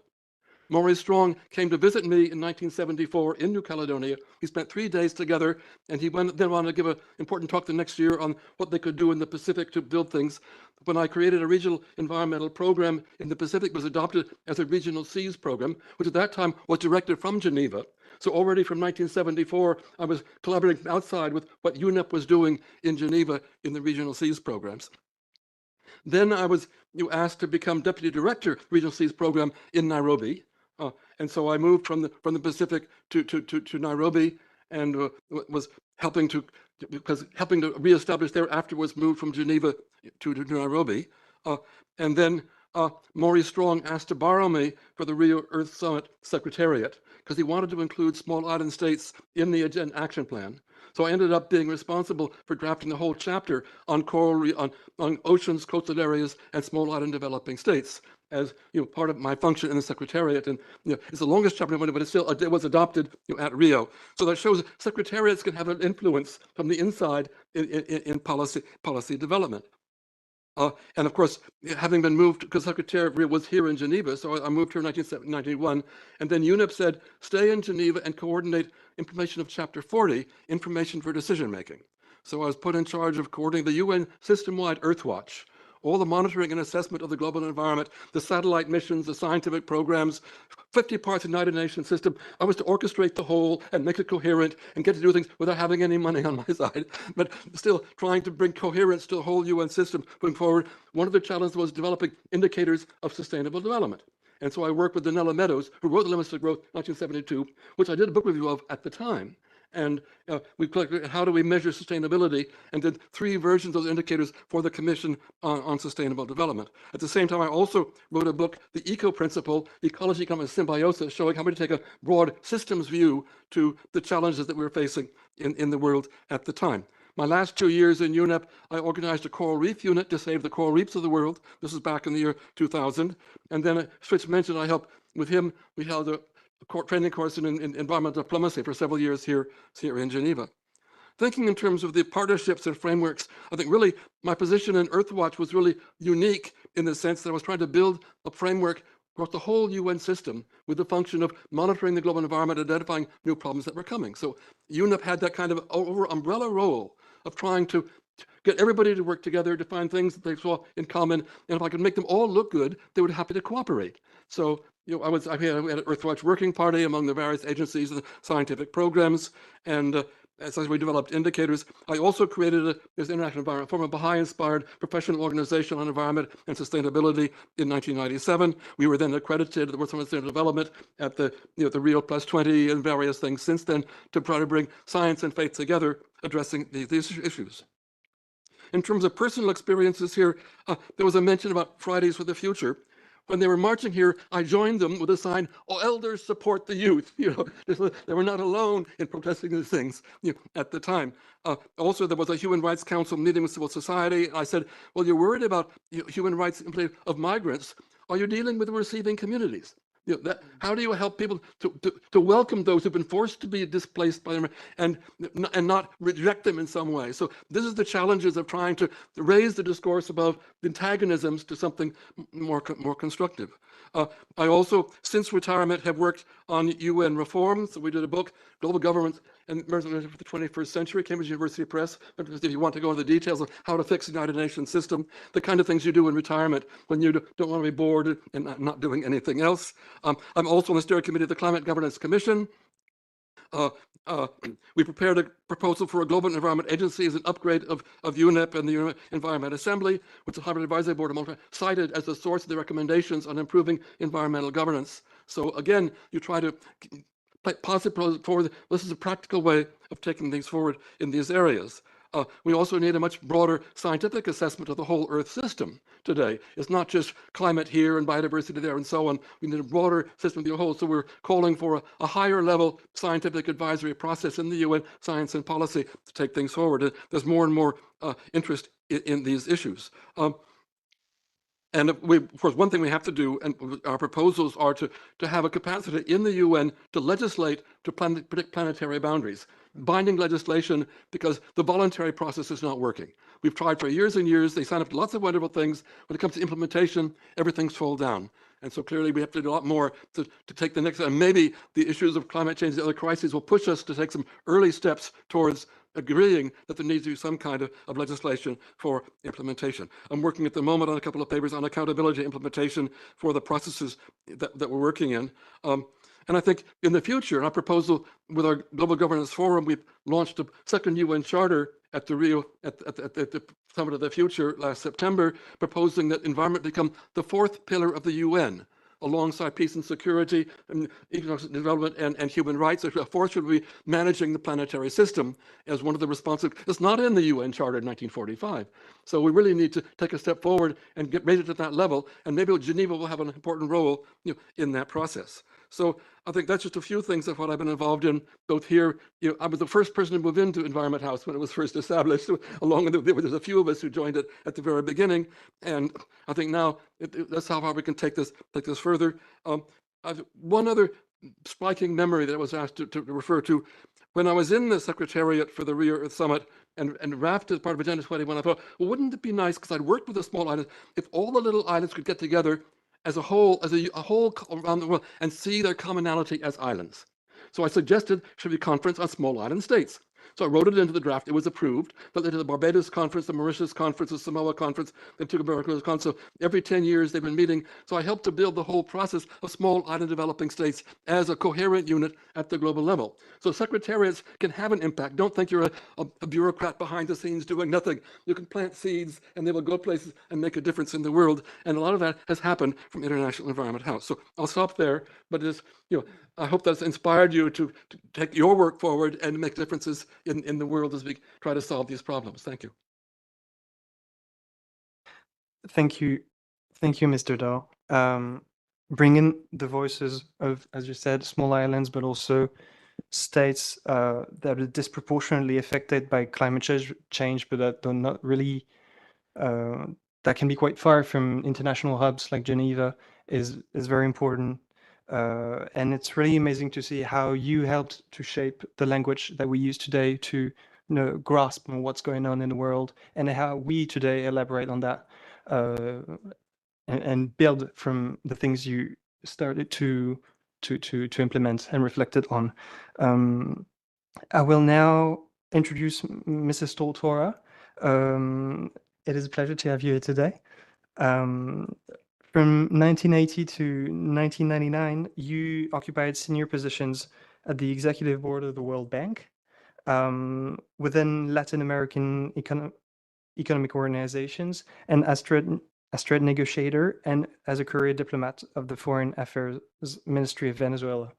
S6: Maurice Strong came to visit me in 1974 in New Caledonia. We spent 3 days together, and he then wanted to give an important talk the next year on what they could do in the Pacific to build things. When I created a regional environmental program in the Pacific, it was adopted as a regional seas program, which at that time was directed from Geneva. So already from 1974, I was collaborating outside with what UNEP was doing in Geneva in the regional seas programs. Then I was asked to become deputy director of the Regional Seas Program in Nairobi. And so I moved from the Pacific to Nairobi and was helping to reestablish there, afterwards moved from Geneva to Nairobi. And then Maurice Strong asked to borrow me for the Rio Earth Summit Secretariat because he wanted to include small island states in the action plan. So I ended up being responsible for drafting the whole chapter on coral, on oceans, coastal areas, and small island developing states as part of my function in the Secretariat. And it's the longest chapter, but it was adopted at Rio. So that shows secretariats can have an influence from the inside in policy development. And of course, having been moved, because Secretary of Rio was here in Geneva, so I moved here in 1991, and then UNEP said, stay in Geneva and coordinate implementation of Chapter 40, Information for Decision Making. So I was put in charge of coordinating the UN system-wide Earthwatch, all the monitoring and assessment of the global environment, the satellite missions, the scientific programs, 50 parts of the United Nations system. I was to orchestrate the whole and make it coherent and get to do things without having any money on my side, but still trying to bring coherence to the whole UN system moving forward. One of the challenges was developing indicators of sustainable development. And so I worked with Danella Meadows, who wrote The Limits to Growth, 1972, which I did a book review of at the time. And we collected how do we measure sustainability and did 3 versions of the indicators for the Commission on Sustainable Development. At the same time, I also wrote a book, The Eco Principle, Ecology, Economic Symbiosis, showing how we take a broad systems view to the challenges that we were facing in the world at the time. My last 2 years in UNEP, I organized a coral reef unit to save the coral reefs of the world. This was back in the year 2000. And then, as Fritz mentioned, I helped with him. We held a training course in environmental diplomacy for several years here in Geneva. Thinking in terms of the partnerships and frameworks, I think really my position in Earthwatch was really unique in the sense that I was trying to build a framework across the whole UN system with the function of monitoring the global environment, identifying new problems that were coming. So UNEP had that kind of umbrella role of trying to get everybody to work together to find things that they saw in common. And if I could make them all look good, they would be happy to cooperate. So I had an Earthwatch working party among the various agencies and scientific programs. And as we developed indicators, I also created this International Environment Forum, a Baha'i-inspired professional organization on environment and sustainability in 1997. We were then accredited at the World Summit on Sustainable Development at the Rio +20 and various things since then to try to bring science and faith together addressing these issues. In terms of personal experiences here, there was a mention about Fridays for the Future. When they were marching here, I joined them with a sign, "Oh, elders support the youth." They were not alone in protesting these things at the time. Also, there was a Human Rights Council meeting with civil society. I said, well, you're worried about human rights of migrants. Are you dealing with receiving communities? How do you help people to welcome those who've been forced to be displaced by them and not reject them in some way? So this is the challenges of trying to raise the discourse above the antagonisms to something more constructive. I also, since retirement, have worked on UN reform. So we did a book, Global Governments and Emergence for the 21st Century, Cambridge University Press. If you want to go into the details of how to fix the United Nations system, the kind of things you do in retirement when you don't want to be bored and not doing anything else. I'm also on the steering committee of the Climate Governance Commission. We prepared a proposal for a global environment agency as an upgrade of UNEP and the UN Environment Assembly, which the Harvard Advisory Board cited as the source of the recommendations on improving environmental governance. So again, you try to positive forward. This is a practical way of taking things forward in these areas. We also need a much broader scientific assessment of the whole Earth system today. It's not just climate here and biodiversity there and so on. We need a broader system of the whole. So we're calling for a higher level scientific advisory process in the UN science and policy to take things forward. There's more and more interest in these issues. And of course, one thing we have to do, and our proposals are to have a capacity in the UN to legislate to predict planetary boundaries, binding legislation, because the voluntary process is not working. We've tried for years and years. They sign up to lots of wonderful things. When it comes to implementation, everything's fallen down. And so clearly we have to do a lot more to take the next, and maybe the issues of climate change and other crises will push us to take some early steps towards agreeing that there needs to be some kind of legislation for implementation. I'm working at the moment on a couple of papers on accountability implementation for the processes that we're working in. And I think in the future, in our proposal with our Global Governance Forum, we've launched a second UN charter at the Rio, at the Summit of the Future last September, proposing that environment become the 4th pillar of the UN, alongside peace and security, and economic development and human rights. A 4th should be managing the planetary system as one of the responsive. It's not in the UN Charter in 1945. So we really need to take a step forward and raise it to that level. And maybe Geneva will have an important role in that process. So I think that's just a few things of what I've been involved in, both here. I was the first person to move into Environment House when it was first established, along with there's a few of us who joined it at the very beginning. And I think now that's how far we can take this further. One other striking memory that I was asked to refer to, when I was in the Secretariat for the Rio Earth Summit and RAFT as part of Agenda 21, I thought, well, wouldn't it be nice, because I'd worked with the small islands, if all the little islands could get together as a whole around the world and see their commonality as islands. So I suggested should be a conference on small island states. So I wrote it into the draft. It was approved. But later the Barbados Conference, the Mauritius Conference, the Samoa Conference, the Antigua and Barbuda Conference. So every 10 years they've been meeting. So I helped to build the whole process of small island developing states as a coherent unit at the global level. So secretariats can have an impact. Don't think you're a bureaucrat behind the scenes doing nothing. You can plant seeds and they will go places and make a difference in the world. And a lot of that has happened from International Environment House. So I'll stop there, but it is, I hope that's inspired you to take your work forward and make differences in the world as we try to solve these problems. Thank you.
S3: Thank you, Mr. Dahl. Bringing the voices of, as you said, small islands, but also states that are disproportionately affected by climate change, but that are not really, that can be quite far from international hubs like Geneva is very important. And it's really amazing to see how you helped to shape the language that we use today to grasp what's going on in the world, and how we today elaborate on that and build from the things you started to implement and reflected on. I will now introduce Mrs. Stoltora. It is a pleasure to have you here today. From 1980 to 1999, you occupied senior positions at the executive board of the World Bank, within Latin American economic organizations, and as trade negotiator and as a career diplomat of the Foreign Affairs Ministry of Venezuela.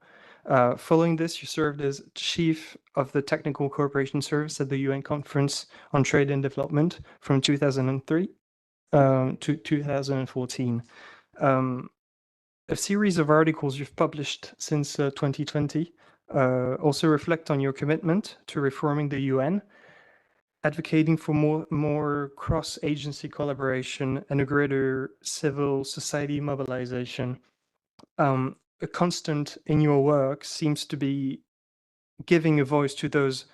S3: Following this, you served as chief of the Technical Cooperation Service at the UN Conference on Trade and Development from 2003 to 2014. A series of articles you've published since 2020 also reflect on your commitment to reforming the UN, advocating for more cross-agency collaboration and a greater civil society mobilization. A constant in your work seems to be giving a voice to those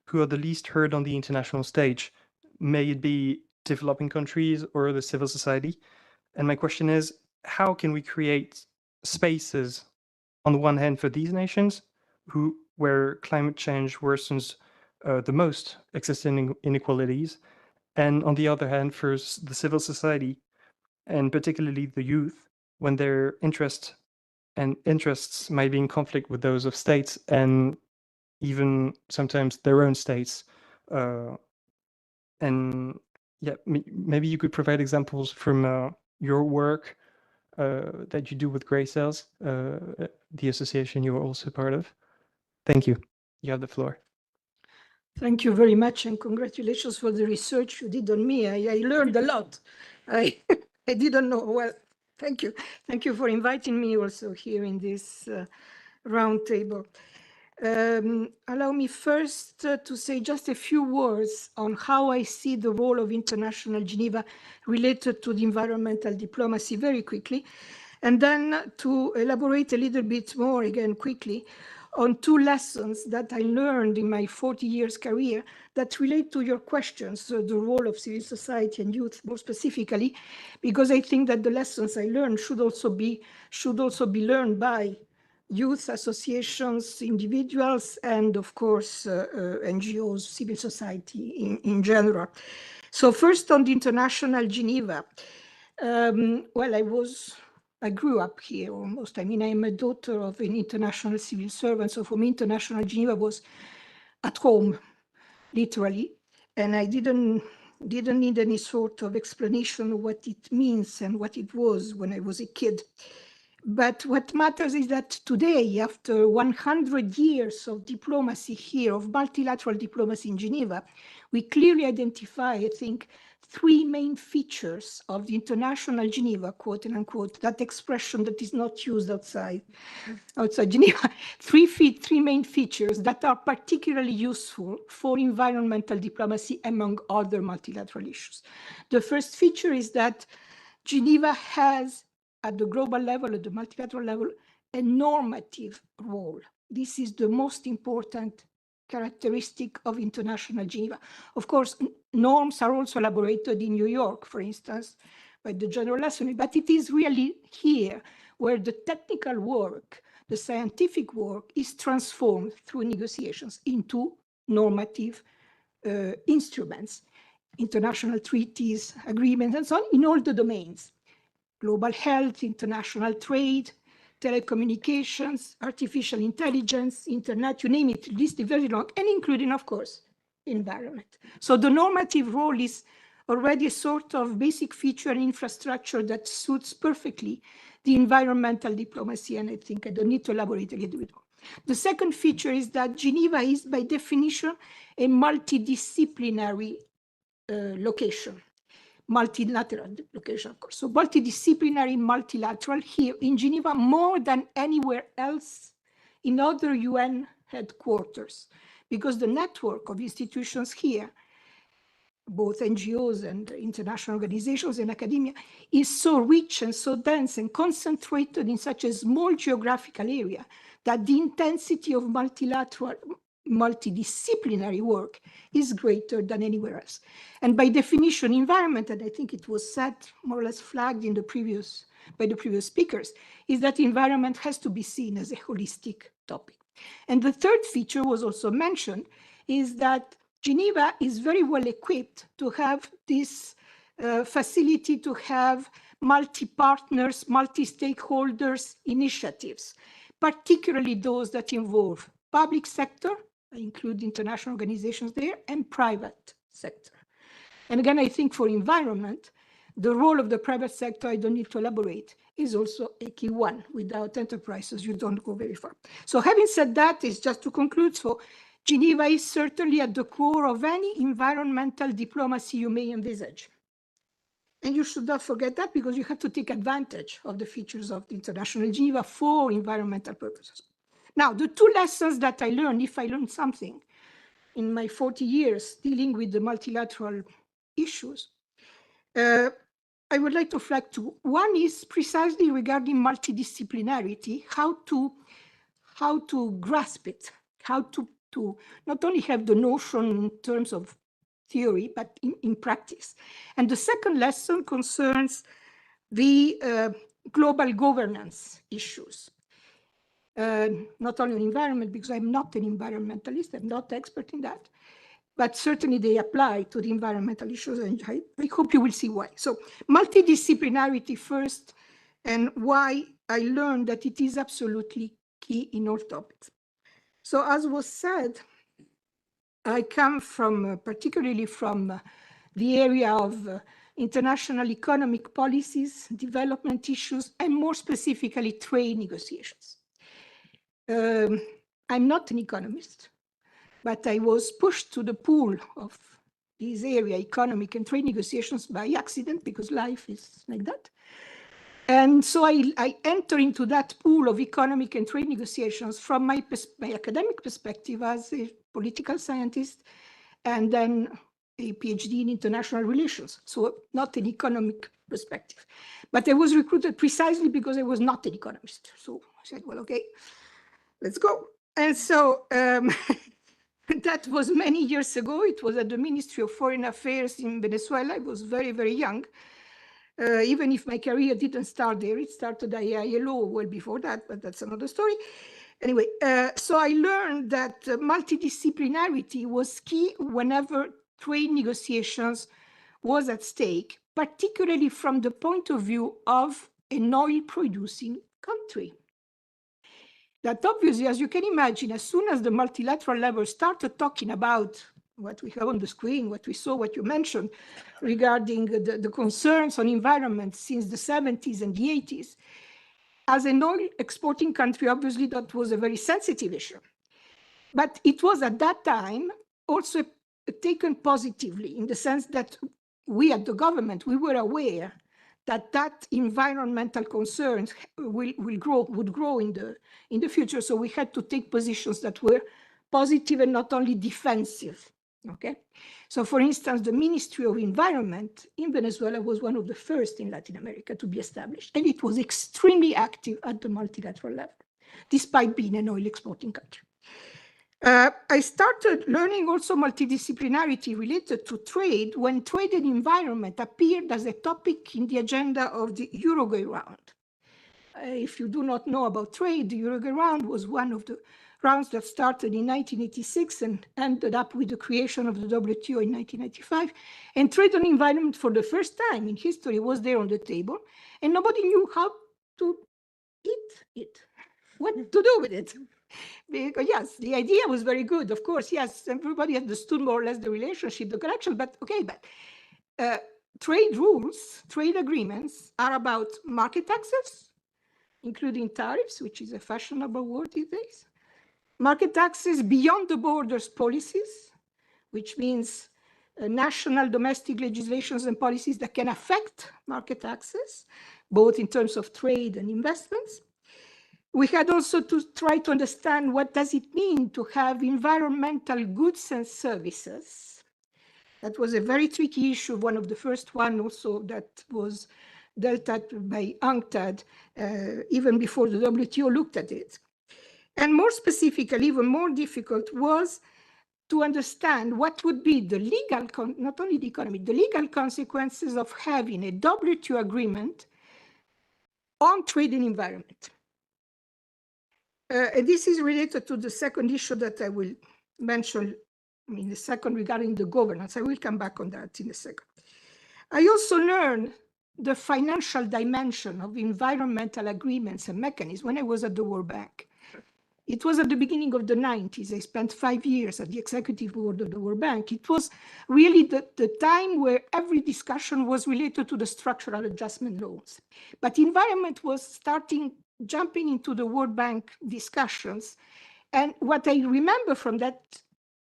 S3: who are the least heard on the international stage, may it be developing countries or the civil society. And my question is, how can we create spaces on the one hand for these nations where climate change worsens the most existing inequalities, and on the other hand for the civil society, and particularly the youth, when their interests might be in conflict with those of states and even sometimes their own states. And yeah, maybe you could provide examples from your work that you do with Grey Cells, the association you are also part of. Thank you. You have the floor.
S7: Thank you very much, and congratulations for the research you did on me. I learned a lot. I didn't know. Well, thank you. Thank you for inviting me also here in this roundtable. Allow me first to say just a few words on how I see the role of International Geneva related to the environmental diplomacy very quickly, and then to elaborate a little bit more again quickly on two lessons that I learned in my 40 years career that relate to your questions, the role of civil society and youth more specifically, because I think that the lessons I learned should also be learned by youth associations, individuals, and of course, NGOs, civil society in general. So first on the International Geneva. Well, I grew up here almost. I mean, I'm a daughter of an international civil servant. So for me, International Geneva was at home, literally. And I didn't need any sort of explanation of what it means and what it was when I was a kid. But what matters is that today, after 100 years of diplomacy here, of multilateral diplomacy in Geneva, we clearly identify, I think, three main features of the International Geneva, quote and unquote, that expression that is not used outside Geneva, three main features that are particularly useful for environmental diplomacy among other multilateral issues. The first feature is that Geneva has, at the global level, at the multilateral level, a normative role. This is the most important characteristic of International Geneva. Of course, norms are also elaborated in New York, for instance, by the General Assembly, but it is really here where the technical work, the scientific work is transformed through negotiations into normative instruments, international treaties, agreements, and so on, in all the domains: global health, international trade, telecommunications, artificial intelligence, internet, you name it, the list is very long, and including, of course, environment. So the normative role is already a sort of basic feature and infrastructure that suits perfectly the environmental diplomacy, and I think I don't need to elaborate a little bit more. The second feature is that Geneva is, by definition, a multidisciplinary location. Multilateral location, of course. So multidisciplinary, multilateral here in Geneva more than anywhere else in other UN headquarters, because the network of institutions here, both NGOs and international organizations and academia, is so rich and so dense and concentrated in such a small geographical area that the intensity of multilateral, multidisciplinary work is greater than anywhere else. And by definition, environment, and I think it was said, more or less flagged in the previous, by the previous speakers, is that environment has to be seen as a holistic topic. And the third feature was also mentioned, is that Geneva is very well equipped to have this facility to have multi-partners, multi-stakeholders initiatives, particularly those that involve public sector, I include international organizations there, and private sector. And again, I think for environment, the role of the private sector, I don't need to elaborate, is also a key one. Without enterprises, you don't go very far. So having said that, is just to conclude, so Geneva is certainly at the core of any environmental diplomacy you may envisage. And you should not forget that, because you have to take advantage of the features of the International Geneva for environmental purposes. Now, the two lessons that I learned, if I learned something in my 40 years dealing with the multilateral issues, I would like to flag two. One is precisely regarding multidisciplinarity, how to grasp it, how to not only have the notion in terms of theory, but in practice. And the second lesson concerns the global governance issues. Not only on environment, because I'm not an environmentalist, I'm not expert in that, but certainly they apply to the environmental issues, and I hope you will see why. So multidisciplinarity first, and why I learned that it is absolutely key in all topics. So as was said, I come from, particularly from the area of international economic policies, development issues, and more specifically, trade negotiations. I'm not an economist, but I was pushed to the pool of this area, economic and trade negotiations, by accident, because life is like that. And so I enter into that pool of economic and trade negotiations from my academic perspective as a political scientist, and then a PhD in international relations. So not an economic perspective. But I was recruited precisely because I was not an economist. So I said, well, okay, let's go. And so that was many years ago. It was at the Ministry of Foreign Affairs in Venezuela. I was very, very young. Even if my career didn't start there, it started at ILO well before that, but that's another story. Anyway, so I learned that multidisciplinarity was key whenever trade negotiations was at stake, particularly from the point of view of an oil-producing country. That obviously, as you can imagine, as soon as the multilateral level started talking about what we have on the screen, what we saw, what you mentioned, regarding the concerns on environment since the 70s and the 80s, as an oil exporting country, obviously that was a very sensitive issue. But it was at that time also taken positively, in the sense that we at the government, we were aware that environmental concerns would grow in the future. So we had to take positions that were positive and not only defensive. Okay, so for instance, the Ministry of Environment in Venezuela was one of the first in Latin America to be established, and it was extremely active at the multilateral level, despite being an oil exporting country. I started learning also multidisciplinarity related to trade when trade and environment appeared as a topic in the agenda of the Uruguay round. If you do not know about trade, the Uruguay round was one of the rounds that started in 1986 and ended up with the creation of the WTO in 1995. And trade and environment for the first time in history was there on the table, and nobody knew how to eat it, what to do with it. Because yes, the idea was very good, of course, yes, everybody understood more or less the relationship, the connection, but okay, but trade rules, trade agreements are about market access, including tariffs, which is a fashionable word these days, market access beyond the borders policies, which means national domestic legislations and policies that can affect market access, both in terms of trade and investments. We had also to try to understand what does it mean to have environmental goods and services. That was a very tricky issue, one of the first one also that was dealt at by UNCTAD even before the WTO looked at it. And more specifically, even more difficult was to understand what would be the legal, not only the economic, the legal consequences of having a WTO agreement on trade and environment. And this is related to the second issue that I will mention in a second regarding the governance. I will come back on that in a second. I also learned the financial dimension of environmental agreements and mechanisms when I was at the World Bank. It was at the beginning of the 90s. I spent 5 years at the executive board of the World Bank. It was really the time where every discussion was related to the structural adjustment loans. But environment was jumping into the World Bank discussions. And what I remember from that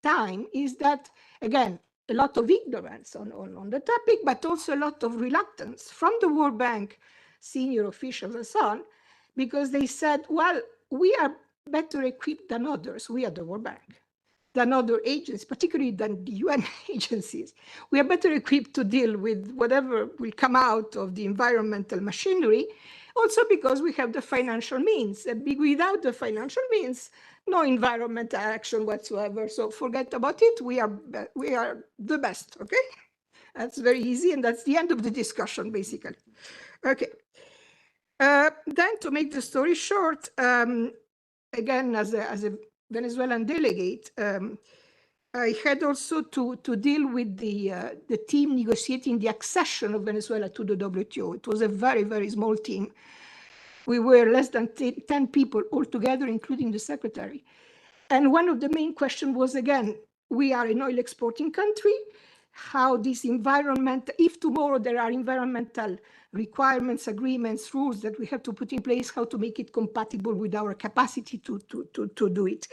S7: time is that, again, a lot of ignorance on the topic, but also a lot of reluctance from the World Bank senior officials and so on, because they said, well, we are better equipped than others, we at the World Bank, than other agencies, particularly than the UN agencies. We are better equipped to deal with whatever will come out of the environmental machinery, also because we have the financial means. Without the financial means, no environmental action whatsoever. So forget about it. We are the best, okay? That's very easy, and that's the end of the discussion, basically. Okay. Then to make the story short, again, as a Venezuelan delegate, I had also to deal with the team negotiating the accession of Venezuela to the WTO. It was a very, very small team. We were less than 10 people altogether, including the secretary. And one of the main questions was, again, we are an oil exporting country, how this environment, if tomorrow there are environmental requirements, agreements, rules that we have to put in place, how to make it compatible with our capacity to do it.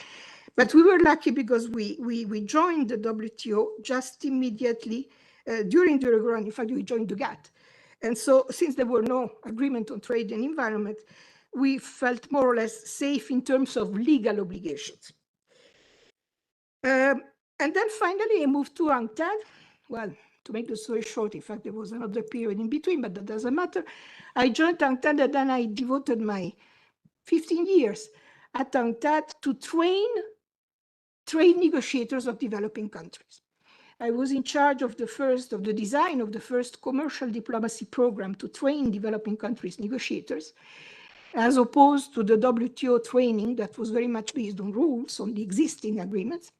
S7: But we were lucky because we joined the WTO just immediately during the Uruguayan. In fact, we joined the GATT. And so since there were no agreement on trade and environment, we felt more or less safe in terms of legal obligations. And then finally, I moved to UNCTAD. Well, to make the story short, in fact, there was another period in between, but that doesn't matter. I joined UNCTAD, and then I devoted my 15 years at UNCTAD to train trade negotiators of developing countries. I was in charge of the design of the first commercial diplomacy program to train developing countries negotiators, as opposed to the WTO training that was very much based on rules, on the existing agreements.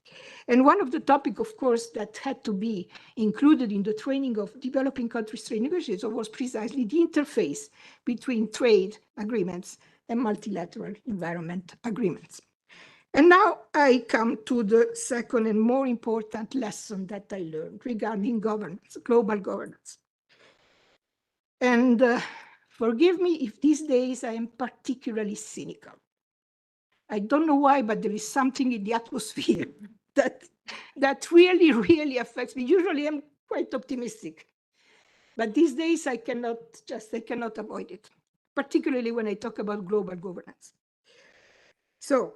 S7: And one of the topics, of course, that had to be included in the training of developing countries trade negotiators was precisely the interface between trade agreements and multilateral environment agreements. And now I come to the second and more important lesson that I learned regarding governance, global governance. And forgive me if these days I am particularly cynical. I don't know why, but there is something in the atmosphere that really, really affects me. Usually I'm quite optimistic, but these days I cannot avoid it, particularly when I talk about global governance. So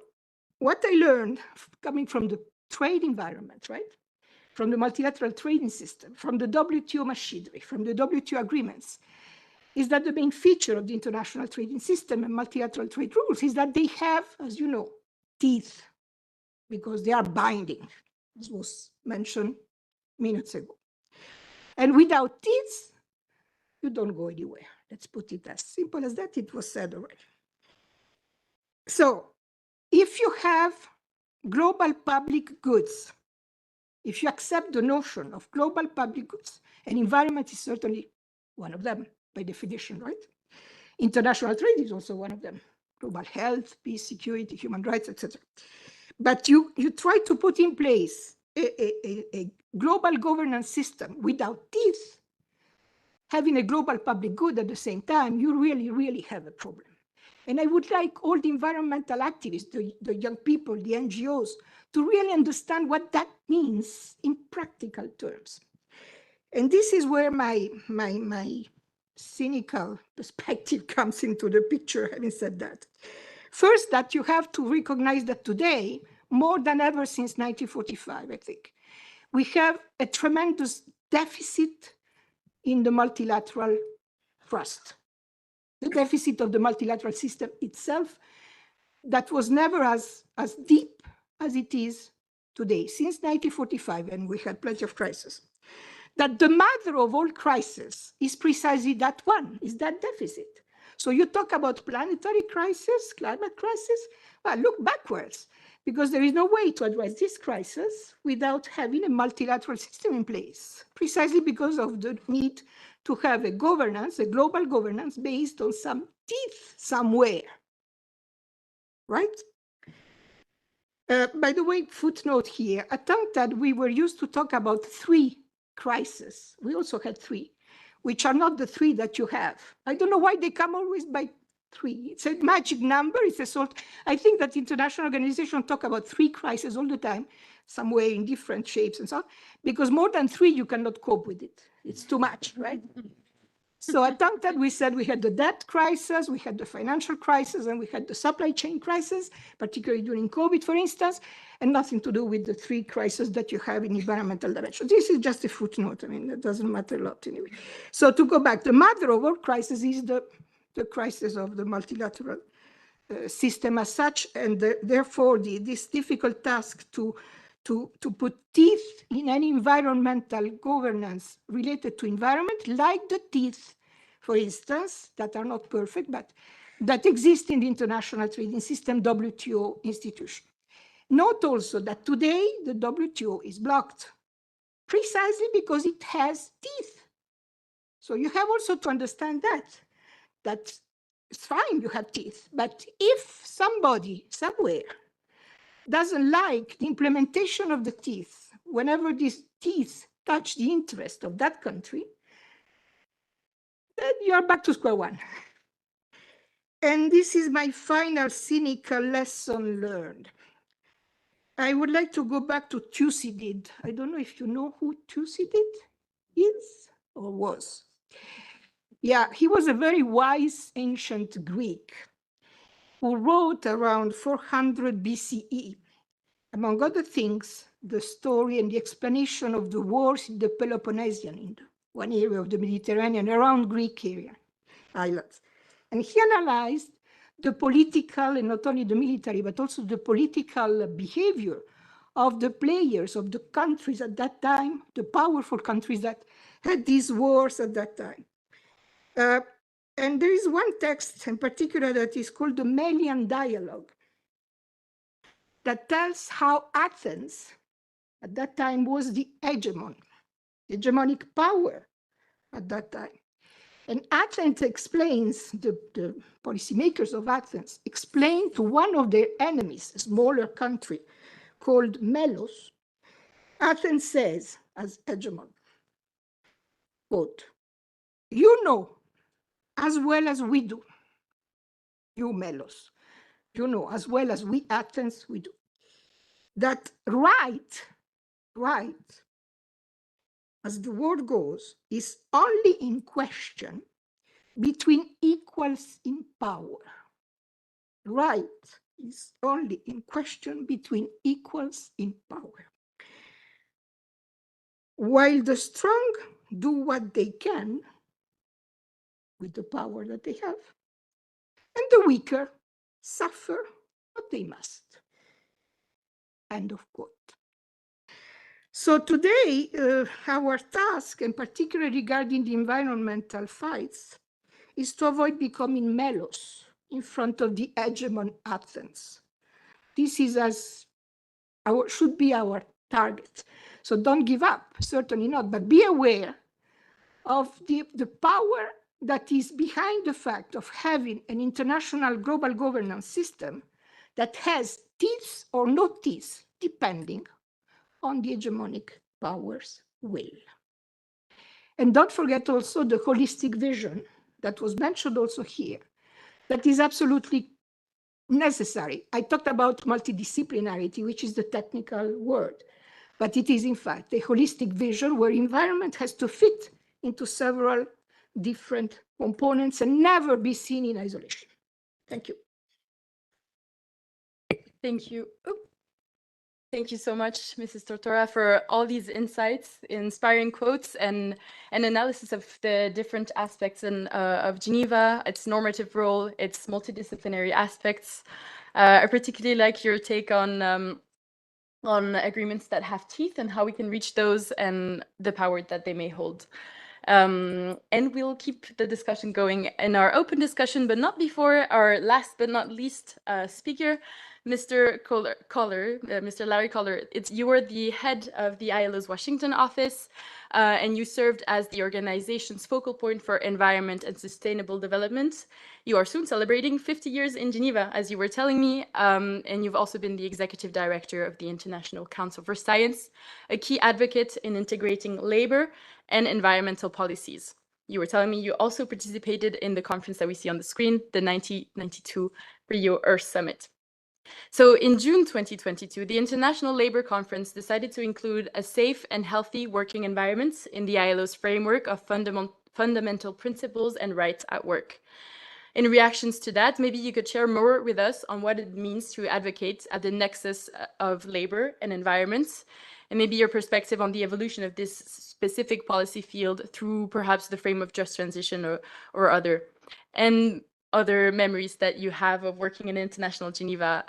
S7: what I learned coming from the trade environment, right? From the multilateral trading system, from the WTO machinery, from the WTO agreements, is that the main feature of the international trading system and multilateral trade rules is that they have, as you know, teeth, because they are binding, as was mentioned minutes ago. And without teeth, you don't go anywhere. Let's put it as simple as that. It was said already. So if you have global public goods, if you accept the notion of global public goods, and environment is certainly one of them by definition, right? International trade is also one of them. Global health, peace, security, human rights, etc. But you try to put in place a global governance system without teeth, having a global public good at the same time, you really, really have a problem. And I would like all the environmental activists, the young people, the NGOs, to really understand what that means in practical terms. And this is where my cynical perspective comes into the picture, having said that. First, that you have to recognize that today, more than ever since 1945, I think, we have a tremendous deficit in the multilateral trust. The deficit of the multilateral system itself that was never as deep as it is today, since 1945, and we had plenty of crises. That the mother of all crises is precisely that one, is that deficit. So you talk about planetary crisis, climate crisis, well, look backwards, because there is no way to address this crisis without having a multilateral system in place, precisely because of the need to have a governance, a global governance based on some teeth somewhere, right? By the way, footnote here, at UNCTAD, we were used to talk about 3 crises. We also had 3, which are not the 3 that you have. I don't know why they come always by 3. It's a magic number. It's a sort. I think that international organizations talk about 3 crises all the time, somewhere in different shapes and so on, because more than 3, you cannot cope with it. It's too much, right? So at UNCTAD, we said we had the debt crisis, we had the financial crisis, and we had the supply chain crisis, particularly during COVID, for instance, and nothing to do with the 3 crises that you have in environmental dimension. This is just a footnote. I mean, that doesn't matter a lot anyway. So to go back, the mother of all crises is the crisis of the multilateral system as such, and therefore this difficult task to put teeth in any environmental governance related to environment, like the teeth, for instance, that are not perfect, but that exist in the international trading system, WTO institution. Note also that today the WTO is blocked precisely because it has teeth. So you have also to understand that it's fine, you have teeth, but if somebody somewhere doesn't like the implementation of the teeth, whenever these teeth touch the interest of that country, then you're back to square one. And this is my final cynical lesson learned. I would like to go back to Thucydid. I don't know if you know who Thucydid is or was. Yeah, he was a very wise ancient Greek who wrote around 400 BCE. Among other things, the story and the explanation of the wars in the Peloponnesian, in one area of the Mediterranean, around Greek area, islands. And he analyzed the political, and not only the military, but also the political behavior of the players, of the countries at that time, the powerful countries that had these wars at that time. And there is one text in particular that is called the Melian Dialogue, that tells how Athens at that time was the hegemonic power at that time. And Athens explains, the policymakers of Athens explain to one of their enemies, a smaller country called Melos, Athens says as hegemon, quote, "You know as well as we do, you Melos, you know as well as we Athens, we do, that right, as the word goes, is only in question between equals in power. Right is only in question between equals in power. While the strong do what they can with the power that they have, and the weaker suffer what they must." End of quote. So today, our task, and particularly regarding the environmental fights, is to avoid becoming Melos in front of the hegemon Athens. This is as should be our target. So don't give up, certainly not, but be aware of the power that is behind the fact of having an international global governance system that has teeth or no teeth, depending on the hegemonic power's will. And don't forget also the holistic vision that was mentioned also here, that is absolutely necessary. I talked about multidisciplinarity, which is the technical word, but it is in fact a holistic vision where environment has to fit into several different components and never be seen in isolation. Thank you.
S2: Thank you. Thank you so much, Mrs. Tortora, for all these insights, inspiring quotes, and an analysis of the different aspects of Geneva, its normative role, its multidisciplinary aspects. I particularly like your take on agreements that have teeth and how we can reach those and the power that they may hold. And we'll keep the discussion going in our open discussion, but not before our last but not least speaker, Mr. Koller, Mr. Larry Koller. You were the head of the ILO's Washington office, and you served as the organization's focal point for environment and sustainable development. You are soon celebrating 50 years in Geneva, as you were telling me, and you've also been the executive director of the International Council for Science, a key advocate in integrating labor and environmental policies. You were telling me you also participated in the conference that we see on the screen, the 1992 Rio Earth Summit. So in June 2022, the International Labour Conference decided to include a safe and healthy working environment in the ILO's framework of fundamental principles and rights at work. In reactions to that, maybe you could share more with us on what it means to advocate at the nexus of labor and environment, and maybe your perspective on the evolution of this specific policy field through perhaps the frame of just transition or other memories that you have of working in International Geneva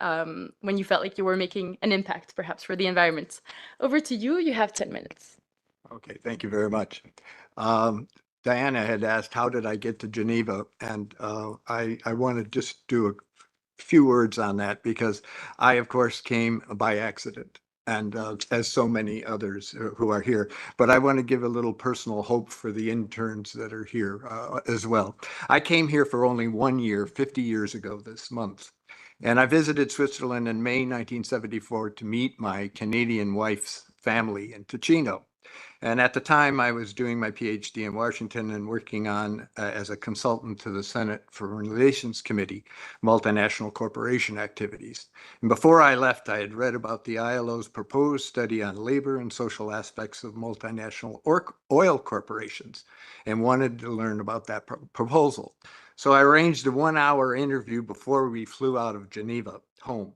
S2: when you felt like you were making an impact perhaps for the environment. Over to you, you have 10 minutes.
S8: Okay, thank you very much. Diana had asked, how did I get to Geneva? And I want to just do a few words on that because I, of course, came by accident, and as so many others who are here. But I want to give a little personal hope for the interns that are here as well. I came here for only 1 year, 50 years ago this month. And I visited Switzerland in May 1974 to meet my Canadian wife's family in Ticino. And at the time, I was doing my PhD in Washington and working on, as a consultant to the Senate Foreign Relations Committee, multinational corporation activities. And before I left, I had read about the ILO's proposed study on labor and social aspects of multinational oil corporations and wanted to learn about that proposal. So I arranged a 1-hour interview before we flew out of Geneva home.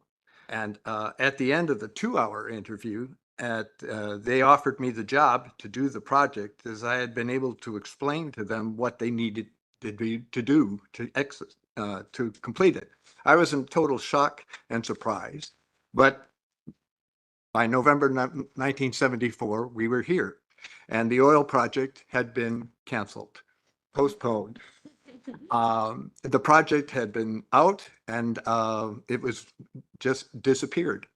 S8: And at the end of the 2-hour interview, they offered me the job to do the project, as I had been able to explain to them what they needed to do to complete it. I was in total shock and surprise, but by November 1974, we were here, and the oil project had been canceled, postponed. The project had been out, and it was just disappeared.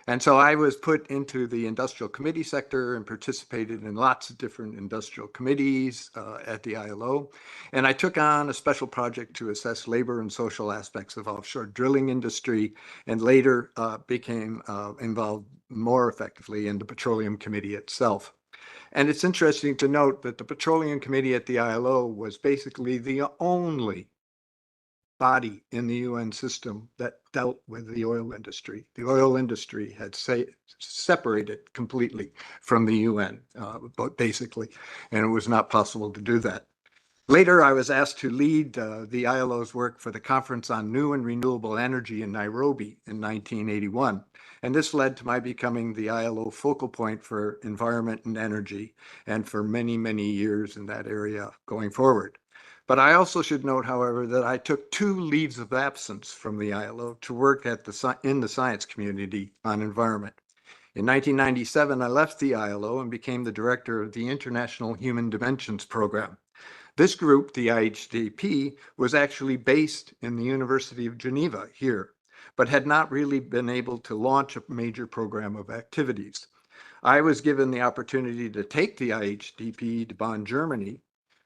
S8: And so I was put into the industrial committee sector and participated in lots of different industrial committees at the ILO. And I took on a special project to assess labor and social aspects of offshore drilling industry, and later became involved more effectively in the Petroleum Committee itself. And it's interesting to note that the Petroleum Committee at the ILO was basically the only body in the UN system that dealt with the oil industry. The oil industry had separated completely from the UN, basically, and it was not possible to do that. Later, I was asked to lead the ILO's work for the Conference on New and Renewable Energy in Nairobi in 1981. And this led to my becoming the ILO focal point for environment and energy, and for many, many years in that area going forward. But I also should note, however, that I took 2 leaves of absence from the ILO to work in the science community on environment. In 1997, I left the ILO and became the director of the International Human Dimensions Program. This group, the IHDP, was actually based in the University of Geneva here, but had not really been able to launch a major program of activities. I was given the opportunity to take the IHDP to Bonn, Germany,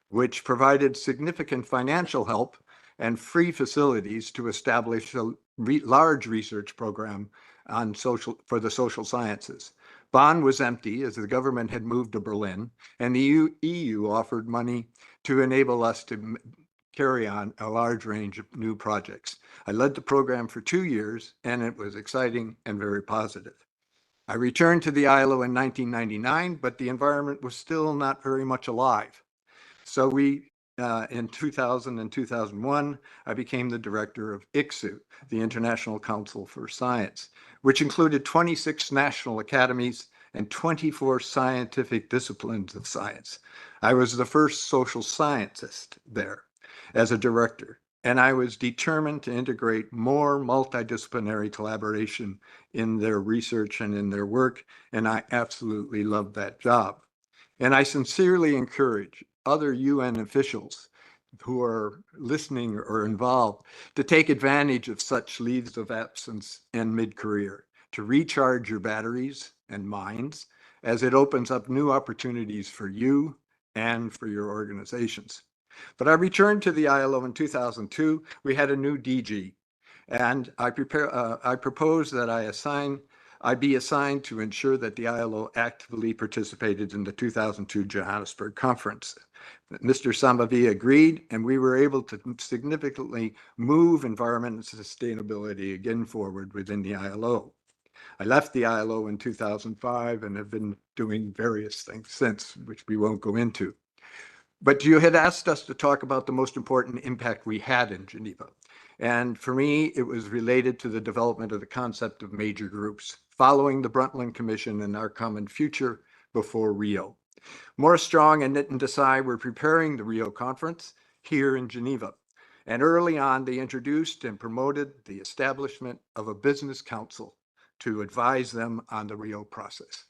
S8: which provided significant financial help and free facilities to establish a large research program on for the social sciences. Bonn was empty as the government had moved to Berlin, and the EU offered money to enable us to carry on a large range of new projects. I led the program for 2 years, and it was exciting and very positive. I returned to the ILO in 1999, but the environment was still not very much alive. So in 2000 and 2001, I became the director of ICSU, the International Council for Science, which included 26 national academies and 24 scientific disciplines of science. I was the first social scientist there as a director, and I was determined to integrate more multidisciplinary collaboration in their research and in their work, and I absolutely loved that job. And I sincerely encourage other UN officials who are listening or involved to take advantage of such leaves of absence and mid-career to recharge your batteries and minds as it opens up new opportunities for you and for your organizations. But I returned to the ILO in 2002. We had a new DG, and I proposed that I be assigned to ensure that the ILO actively participated in the 2002 Johannesburg conference. Mr. Samavi agreed, and we were able to significantly move environment and sustainability again forward within the ILO. I left the ILO in 2005 and have been doing various things since, which we won't go into. But you had asked us to talk about the most important impact we had in Geneva. And for me, it was related to the development of the concept of major groups, following the Brundtland Commission and Our Common Future before Rio. Morris Strong and Nitin Desai were preparing the Rio conference here in Geneva. And early on, they introduced and promoted the establishment of a business council to advise them on the Rio process.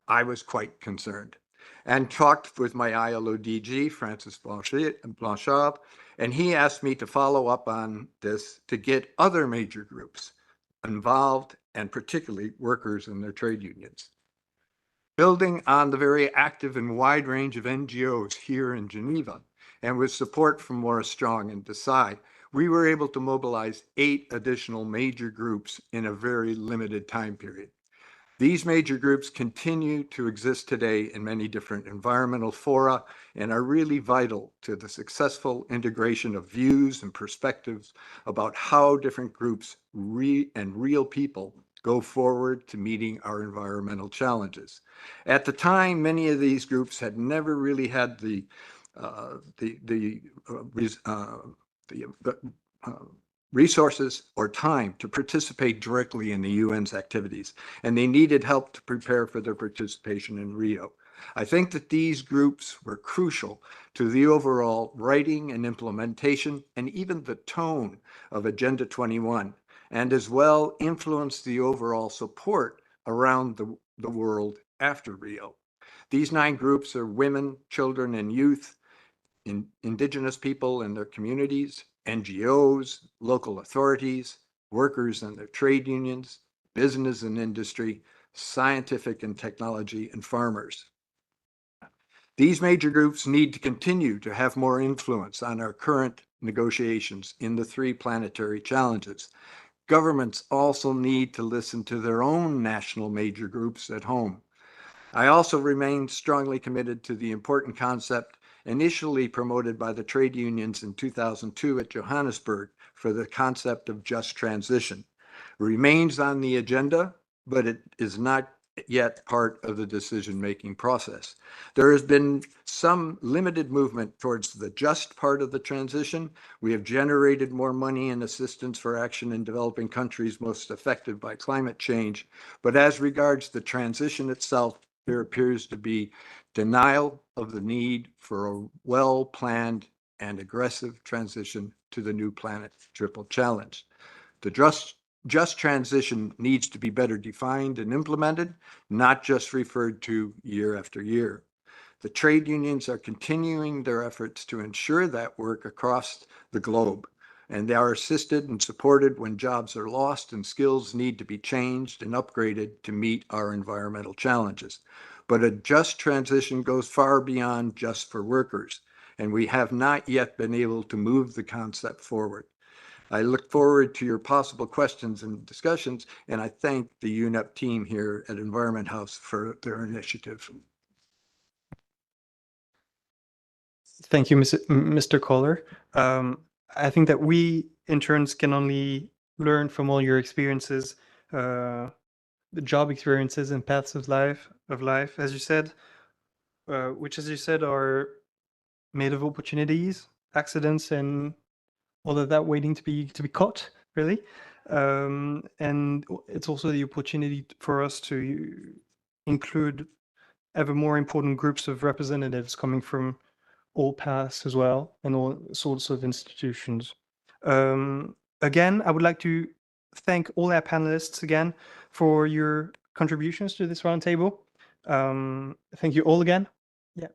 S8: I was quite concerned and talked with my ILO DG, Francis Blanchard, and he asked me to follow up on this to get other major groups involved, and particularly workers and their trade unions. Building on the very active and wide range of NGOs here in Geneva, and with support from Morris Strong and Desai, we were able to mobilize 8 additional major groups in a very limited time period. These major groups continue to exist today in many different environmental fora and are really vital to the successful integration of views and perspectives about how different groups and real people go forward to meeting our environmental challenges. At the time, many of these groups had never really had the resources or time to participate directly in the UN's activities, and they needed help to prepare for their participation in Rio. I think that these groups were crucial to the overall writing and implementation and even the tone of Agenda 21, and as well influenced the overall support around the world after Rio. These 9 groups are women, children, and youth, indigenous people and their communities, NGOs, local authorities, workers and their trade unions, business and industry, scientific and technology, and farmers. These major groups need to continue to have more influence on our current negotiations in the 3 planetary challenges. Governments also need to listen to their own national major groups at home. I also remain strongly committed to the important concept initially promoted by the trade unions in 2002 at Johannesburg for the concept of just transition. It remains on the agenda, but it is not yet part of the decision-making process. There has been some limited movement towards the just part of the transition. We have generated more money and assistance for action in developing countries most affected by climate change. But as regards the transition itself, there appears to be denial of the need for a well-planned and aggressive transition to the new planet triple challenge. The just transition needs to be better defined and implemented, not just referred to year after year. The trade unions are continuing their efforts to ensure that work across the globe. and they are assisted and supported when jobs are lost and skills need to be changed and upgraded to meet our environmental challenges. But a just transition goes far beyond just for workers, and we have not yet been able to move the concept forward. I look forward to your possible questions and discussions, and I thank the UNEP team here at Environment House for their initiative.
S3: Thank you, Mr. Kohler. I think that we interns can only learn from all your experiences, the job experiences and paths of life, as you said, which, as you said, are made of opportunities, accidents, and all of that waiting to be caught, really. And it's also the opportunity for us to include ever more important groups of representatives coming from all paths as well, and all sorts of institutions. Again, I would like to thank all our panelists again for your contributions to this roundtable. Thank you all again. Yeah.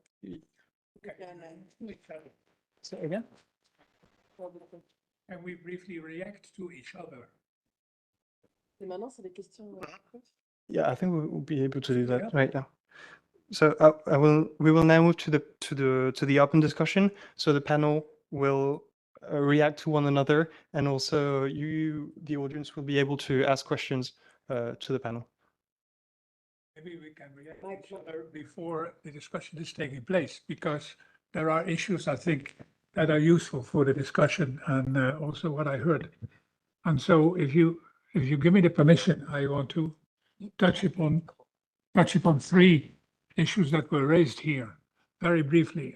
S3: So again.
S4: And we briefly react to each other.
S3: Yeah, I think we'll be able to do that right now. So we will now move to the open discussion. So the panel will react to one another, and also you, the audience, will be able to ask questions to the panel.
S4: Maybe we can react to each other before the discussion is taking place, because there are issues, I think, that are useful for the discussion, and also what I heard. And so if you give me the permission, I want to touch upon three issues that were raised here very briefly,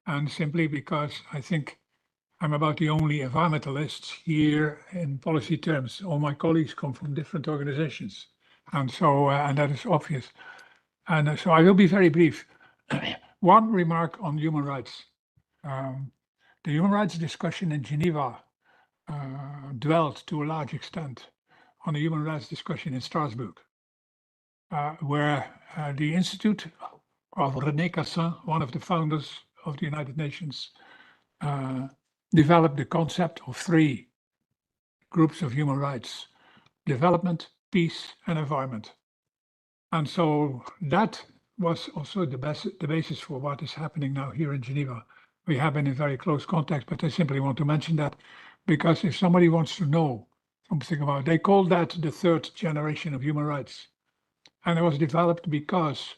S4: and simply because I think I'm about the only environmentalist here in policy terms. All my colleagues come from different organizations, and so and that is obvious. And so I will be very brief. One remark on human rights. The human rights discussion in Geneva dwelt to a large extent on the human rights discussion in Strasbourg, where the Institute of René Cassin, one of the founders of the United Nations, developed the concept of three groups of human rights: development, peace, and environment. And so that was also the basis for what is happening now here in Geneva. We have been in very close contact, but I simply want to mention that because if somebody wants to know something about it, they call that the third generation of human rights. And it was developed because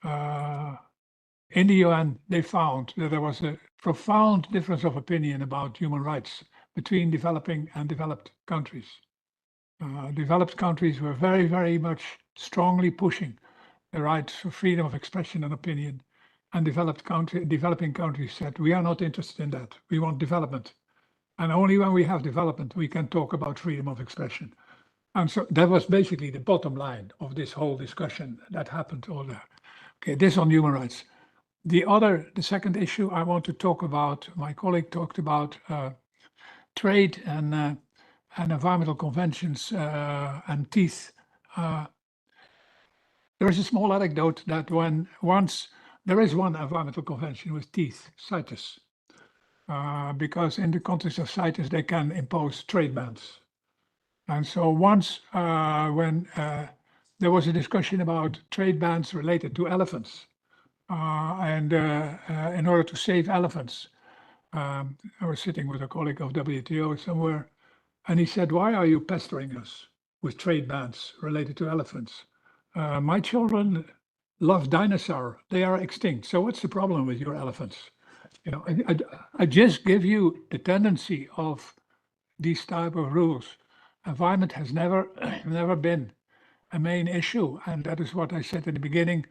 S4: in the UN, they found that there was a profound difference of opinion about human rights between developing and developed countries. Developed countries were very, very much strongly pushing the right for freedom of expression and opinion, and developing countries said, we are not interested in that. We want development. And only when we have development, we can talk about freedom of expression. And so that was basically the bottom line of this whole discussion that happened all there. Okay, this on human rights. The second issue I want to talk about, my colleague talked about trade and environmental conventions and teeth. There is a small anecdote that there is one environmental convention with teeth, CITES, because in the context of CITES, they can impose trade bans. And so once when there was a discussion about trade bans related to elephants, and in order to save elephants, I was sitting with a colleague of WTO somewhere, and he said, why are you pestering us with trade bans related to elephants? My children love dinosaurs. They are extinct. So what's the problem with your elephants? You know, I just give you the tendency of these type of rules. Environment has never been a main issue. And that is what I said in the beginning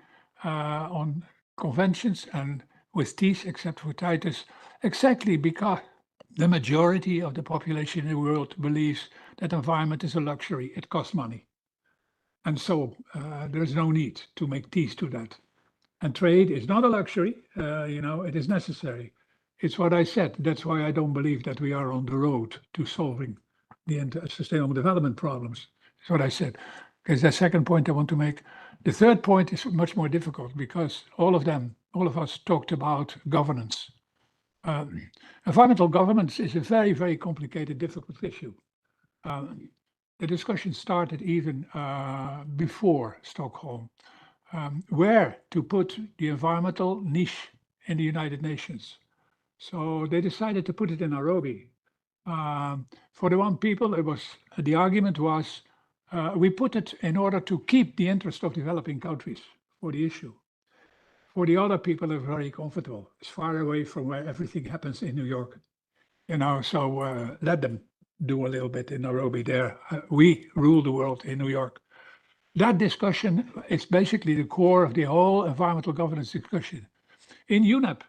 S4: on conventions and with teeth, except for CITES, exactly because the majority of the population in the world believes that environment is a luxury. It costs money. And so there is no need to make teeth to that. And trade is not a luxury, it is necessary. It's what I said. That's why I don't believe that we are on the road to solving the sustainable development problems. That's what I said. Because the second point I want to make. The third point is much more difficult because all of us talked about governance. Environmental governance is a very, very complicated, difficult issue. The discussion started even before Stockholm, where to put the environmental niche in the United Nations. So they decided to put it in Nairobi. For the one people, the argument was, we put it in order to keep the interest of developing countries for the issue. For the other people, they're very comfortable. It's far away from where everything happens in New York, so let them do a little bit in Nairobi there. We rule the world in New York. That discussion is basically the core of the whole environmental governance discussion. In UNEP,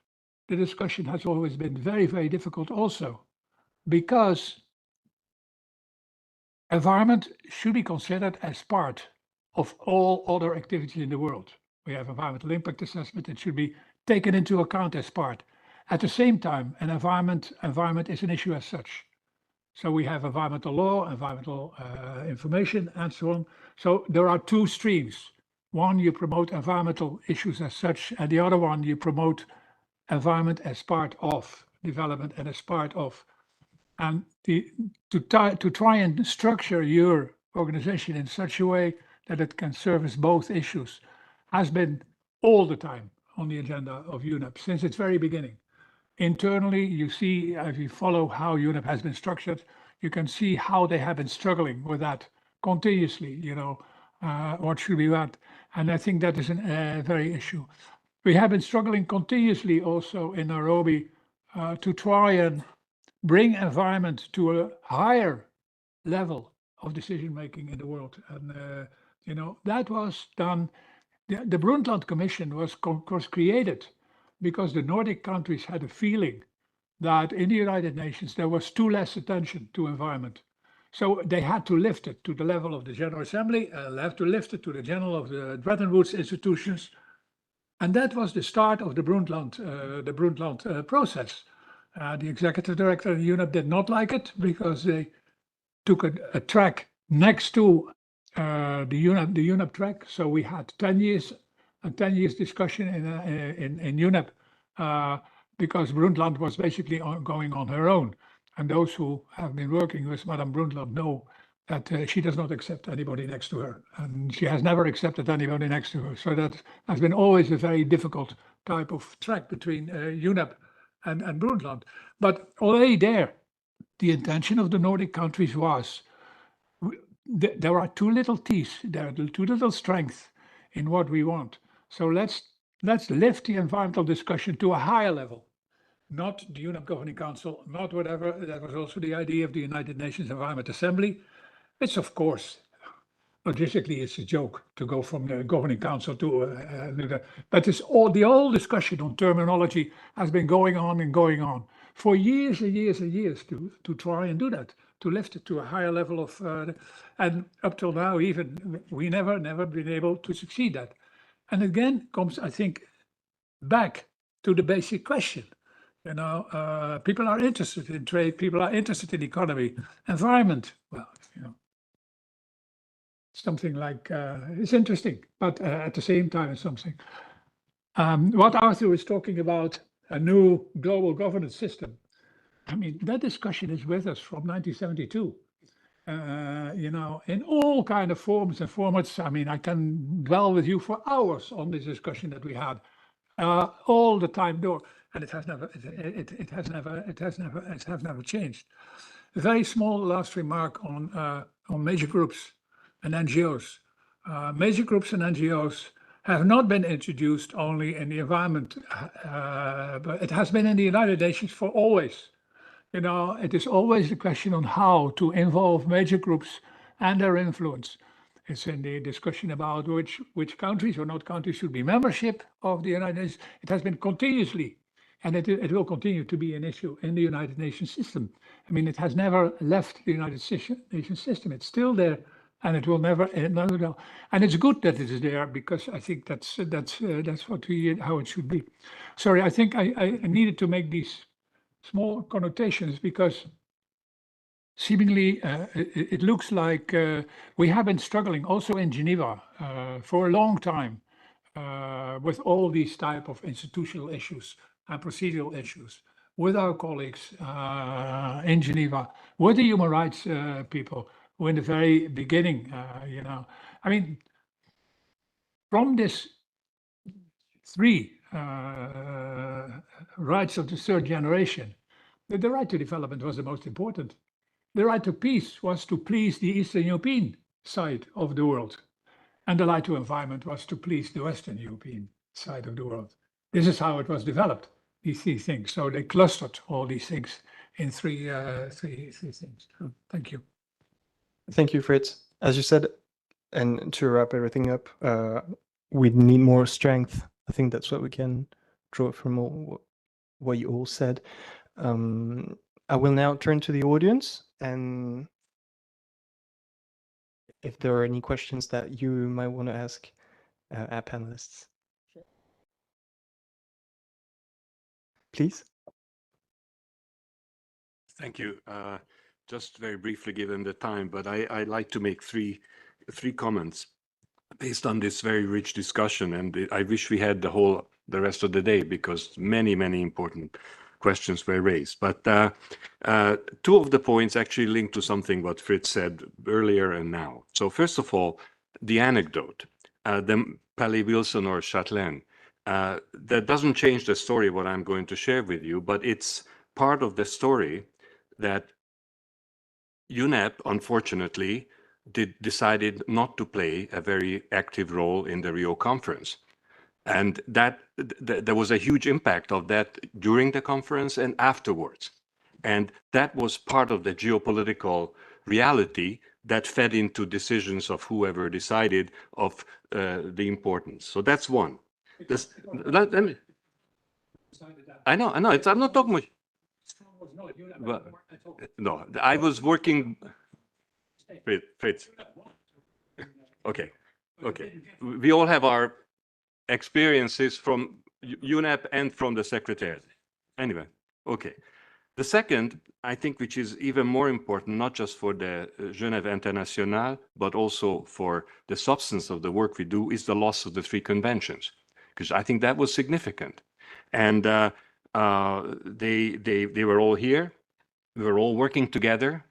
S4: the discussion has always been very, very difficult also, because environment should be considered as part of all other activities in the world. We have environmental impact assessment. It should be taken into account as part. At the same time, an environment is an issue as such. So we have environmental law, environmental information, and so on. So there are two streams. One, you promote environmental issues as such, and the other one, you promote environment as part of development and as part of. And to try and structure your organization in such a way that it can service both issues has been all the time on the agenda of UNEP since its very beginning. Internally, you see, if you follow how UNEP has been structured, you can see how they have been struggling with that continuously, what should be that? And I think that is a very issue. We have been struggling continuously also in Nairobi to try and bring environment to a higher level of decision-making in the world. And, that was done. The Brundtland Commission was created because the Nordic countries had a feeling that in the United Nations there was too less attention to environment. So they had to lift it to the level of the General Assembly, they have to lift it to the general of the Bretton Woods institutions. And that was the start of the Brundtland process. The executive director of UNEP did not like it because they took a track next to the UNEP track. So we had 10 years discussion in UNEP because Brundtland was basically going on her own. And those who have been working with Madame Brundtland know that she does not accept anybody next to her. And she has never accepted anybody next to her. So that has been always a very difficult type of track between UNEP and Brundtland. But already there, the intention of the Nordic countries was, there are too little teeth, there are too little strength in what we want. So let's lift the environmental discussion to a higher level. Not the UNEP Governing Council, not whatever. That was also the idea of the United Nations Environment Assembly. It's, of course, logistically, it's a joke to go from the Governing Council to but it's the whole discussion on terminology has been going on and going on for years and years and years to try and do that, to lift it to a higher level of, and up till now, even we never been able to succeed that. And again comes, I think, back to the basic question. People are interested in trade, people are interested in economy, environment. Well, something like, it's interesting, but at the same time, it's something. What Arthur is talking about, a new global governance system. I mean, that discussion is with us from 1972. In all kind of forms and formats. I mean, I can dwell with you for hours on this discussion that we had all the time door, and it has never changed. A very small last remark on major groups and NGOs. Major groups and NGOs have not been introduced only in the environment, but it has been in the United Nations for always. It is always the question on how to involve major groups and their influence. It's in the discussion about which countries or not countries should be membership of the United Nations. It has been continuously, and it will continue to be an issue in the United Nations system. I mean, it has never left the United Nations system. It's still there, and it will never go. And it's good that it is there because I think that's how it should be. Sorry, I think I needed to make these small connotations because seemingly it looks like we have been struggling also in Geneva for a long time with all these type of institutional issues and procedural issues. with our colleagues in Geneva, with the human rights people, who in the very beginning, I mean, from this three rights of the third generation, the right to development was the most important. The right to peace was to please the Eastern European side of the world. And the right to environment was to please the Western European side of the world. This is how it was developed, these three things. So they clustered all these things in three things. Thank you.
S3: Thank you, Fritz. As you said, and to wrap everything up, we need more strength. I think that's what we can draw from what you all said. I will now turn to the audience, and if there are any questions that you might want to ask our panelists. Please.
S6: Thank you. Just very briefly, given the time, but I'd like to make three comments based on this very rich discussion. And I wish we had the rest of the day, because many important questions were raised. But two of the points actually link to something what Fritz said earlier and now. So first of all, the anecdote, the Palais Wilson or Chatelaine, that doesn't change the story what I'm going to share with you, but it's part of the story that UNEP, unfortunately, decided not to play a very active role in the Rio conference. And that there was a huge impact of that during the conference and afterwards. And that was part of the geopolitical reality that fed into decisions of whoever decided of the importance. So that's one. Let me, I know, I'm not talking much. But, no, I was working. Fritz. Okay. We all have our experiences from UNEP and from the Secretariat. Anyway, okay. The second, I think, which is even more important, not just for the Geneva International, but also for the substance of the work we do, is the loss of the three conventions, because I think that was significant. And they were all here. We were all working together.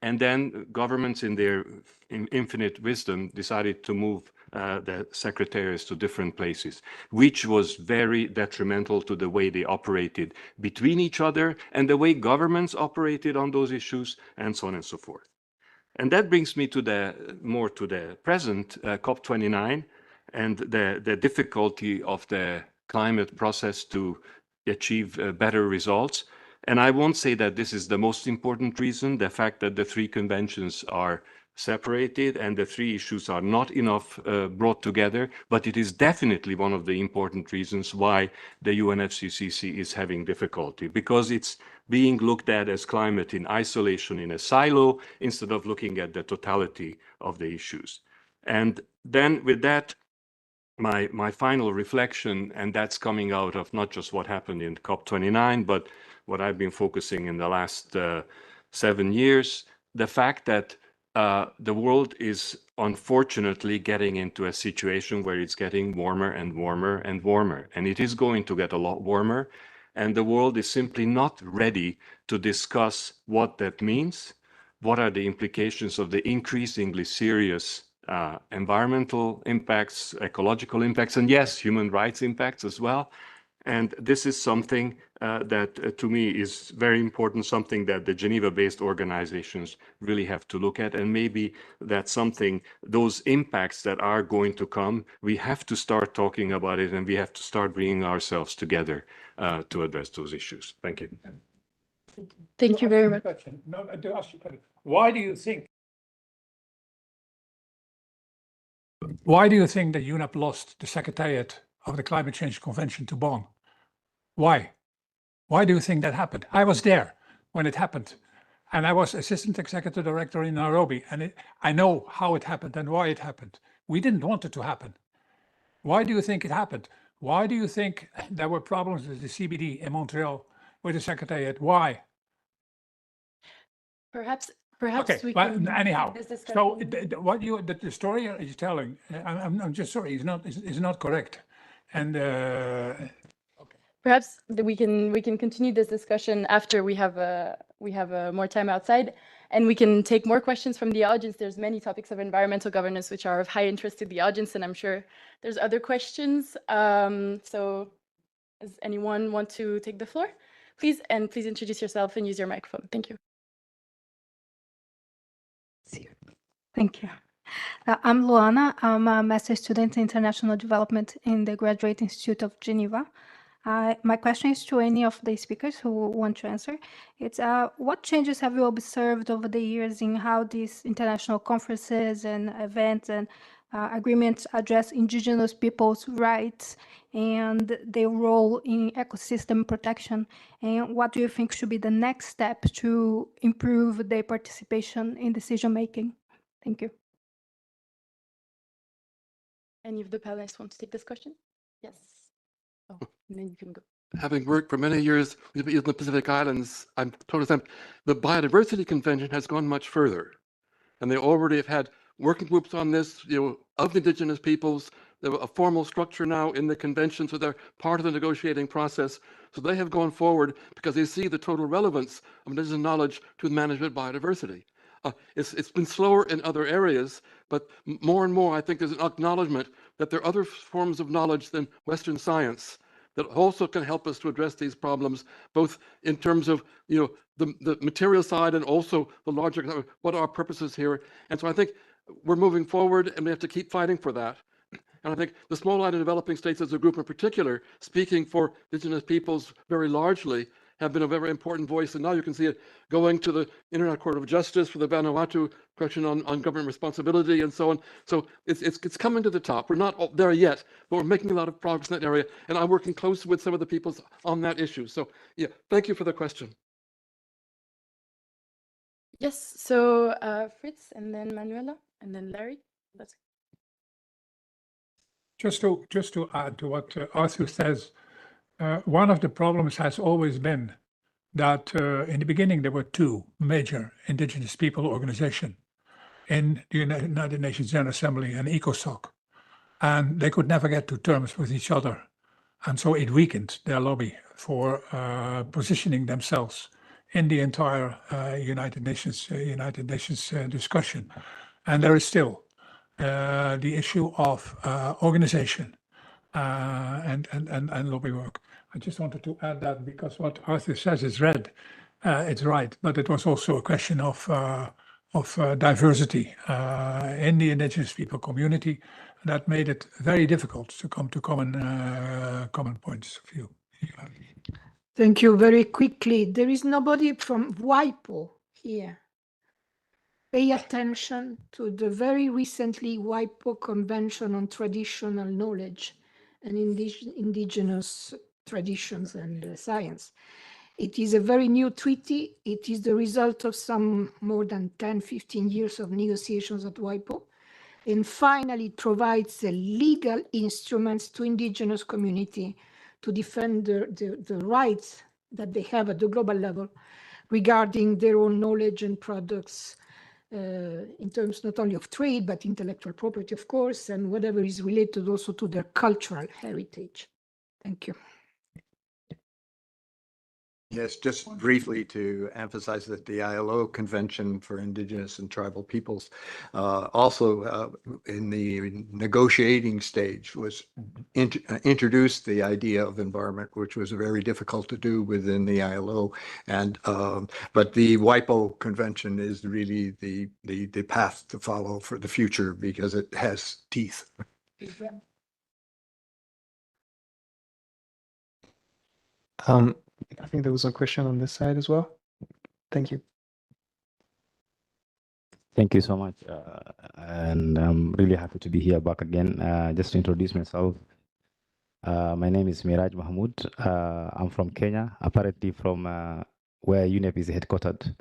S6: And then governments in their infinite wisdom decided to move the secretariats to different places, which was very detrimental to the way they operated between each other and the way governments operated on those issues, and so on and so forth. And that brings me to more to the present COP29 and the difficulty of the climate process to achieve better results. And I won't say that this is the most important reason, the fact that the three conventions are separated and the three issues are not enough brought together, but it is definitely one of the important reasons why the UNFCCC is having difficulty, because it's being looked at as climate in isolation, in a silo, instead of looking at the totality of the issues. And then with that, my final reflection, and that's coming out of not just what happened in COP29, but what I've been focusing in the last 7 years, the fact that the world is unfortunately getting into a situation where it's getting warmer and warmer and warmer, and it is going to get a lot warmer, and the world is simply not ready to discuss what that means, what are the implications of the increasingly serious environmental impacts, ecological impacts, and yes, human rights impacts as well. And this is something that to me is very important, something that the Geneva-based organizations really have to look at. And maybe that's something, those impacts that are going to come, we have to start talking about it, and we have to start bringing ourselves together to address those issues. Thank you.
S2: Thank you very much.
S4: No, to ask you, why do you think that UNEP lost the Secretariat of the Climate Change Convention to Bonn? Why? Why do you think that happened? I was there when it happened, and I was Assistant Executive Director in Nairobi, and I know how it happened and why it happened. We didn't want it to happen. Why do you think it happened? Why do you think there were problems with the CBD in Montreal with the Secretariat? Why?
S2: Perhaps
S4: Okay,
S2: we
S4: but
S2: can
S4: anyhow,
S2: this discussion.
S4: so the story you're telling, I'm just sorry, is not correct, and okay.
S2: Perhaps we can continue this discussion after we have more time outside, and we can take more questions from the audience. There's many topics of environmental governance which are of high interest to the audience, and I'm sure there's other questions. So does anyone want to take the floor? Please introduce yourself and use your microphone. Thank you.
S9: Thank you. I'm Luana. I'm a master's student in international development in the Graduate Institute of Geneva. My question is to any of the speakers who want to answer. It's what changes have you observed over the years in how these international conferences and events and agreements address indigenous people's rights and their role in ecosystem protection? And what do you think should be the next step to improve their participation in decision making? Thank you.
S2: Any of the panelists want to take this question? Yes. Oh, and then you can go.
S6: Having worked for many years in the Pacific Islands, I'm totally saying the Biodiversity Convention has gone much further. And they already have had working groups on this, of indigenous peoples. There a formal structure now in the convention, so they're part of the negotiating process. So they have gone forward because they see the total relevance of indigenous knowledge to the management of biodiversity. It's been slower in other areas, but more and more I think there's an acknowledgement that there are other forms of knowledge than Western science that also can help us to address these problems, both in terms of the material side and also the larger, what are our purposes here. And so I think we're moving forward and we have to keep fighting for that. And I think the Small Island Developing States as a group in particular, speaking for indigenous peoples very largely, have been a very important voice. And now you can see it going to the International Court of Justice for the Vanuatu question on government responsibility and so on. So it's coming to the top. We're not there yet, but we're making a lot of progress in that area. And I'm working closely with some of the peoples on that issue. So yeah, thank you for the question.
S2: Yes, so Fritz, and then Manuela, and then Larry.
S4: Just to add to what Arthur says, one of the problems has always been that in the beginning there were two major indigenous people organizations in the United Nations General Assembly and ECOSOC, and they could never get to terms with each other. And so it weakened their lobby for positioning themselves in the entire United Nations discussion. And there is still the issue of organization and lobby work. I just wanted to add that because what Arthur says is it's right, but it was also a question of diversity in the indigenous people community that made it very difficult to come to common points of view.
S7: Thank you. Very quickly, there is nobody from WIPO here. Pay attention to the very recently WIPO Convention on Traditional Knowledge and Indigenous Traditions and Science. It is a very new treaty. It is the result of some more than 10, 15 years of negotiations at WIPO. And finally, it provides legal instruments to indigenous community to defend the rights that they have at the global level regarding their own knowledge and products in terms not only of trade, but intellectual property, of course, and whatever is related also to their cultural heritage. Thank you.
S8: Yes, just briefly to emphasize that the ILO Convention for Indigenous and Tribal Peoples also in the negotiating stage was introduced the idea of environment, which was very difficult to do within the ILO. And but the WIPO Convention is really the path to follow for the future because it has teeth.
S3: I think there was a question on this side as well. Thank you.
S10: Thank you so much. And I'm really happy to be here back again. Just to introduce myself, my name is Miraj Mahmoud. I'm from Kenya, apparently from where UNEP is headquartered.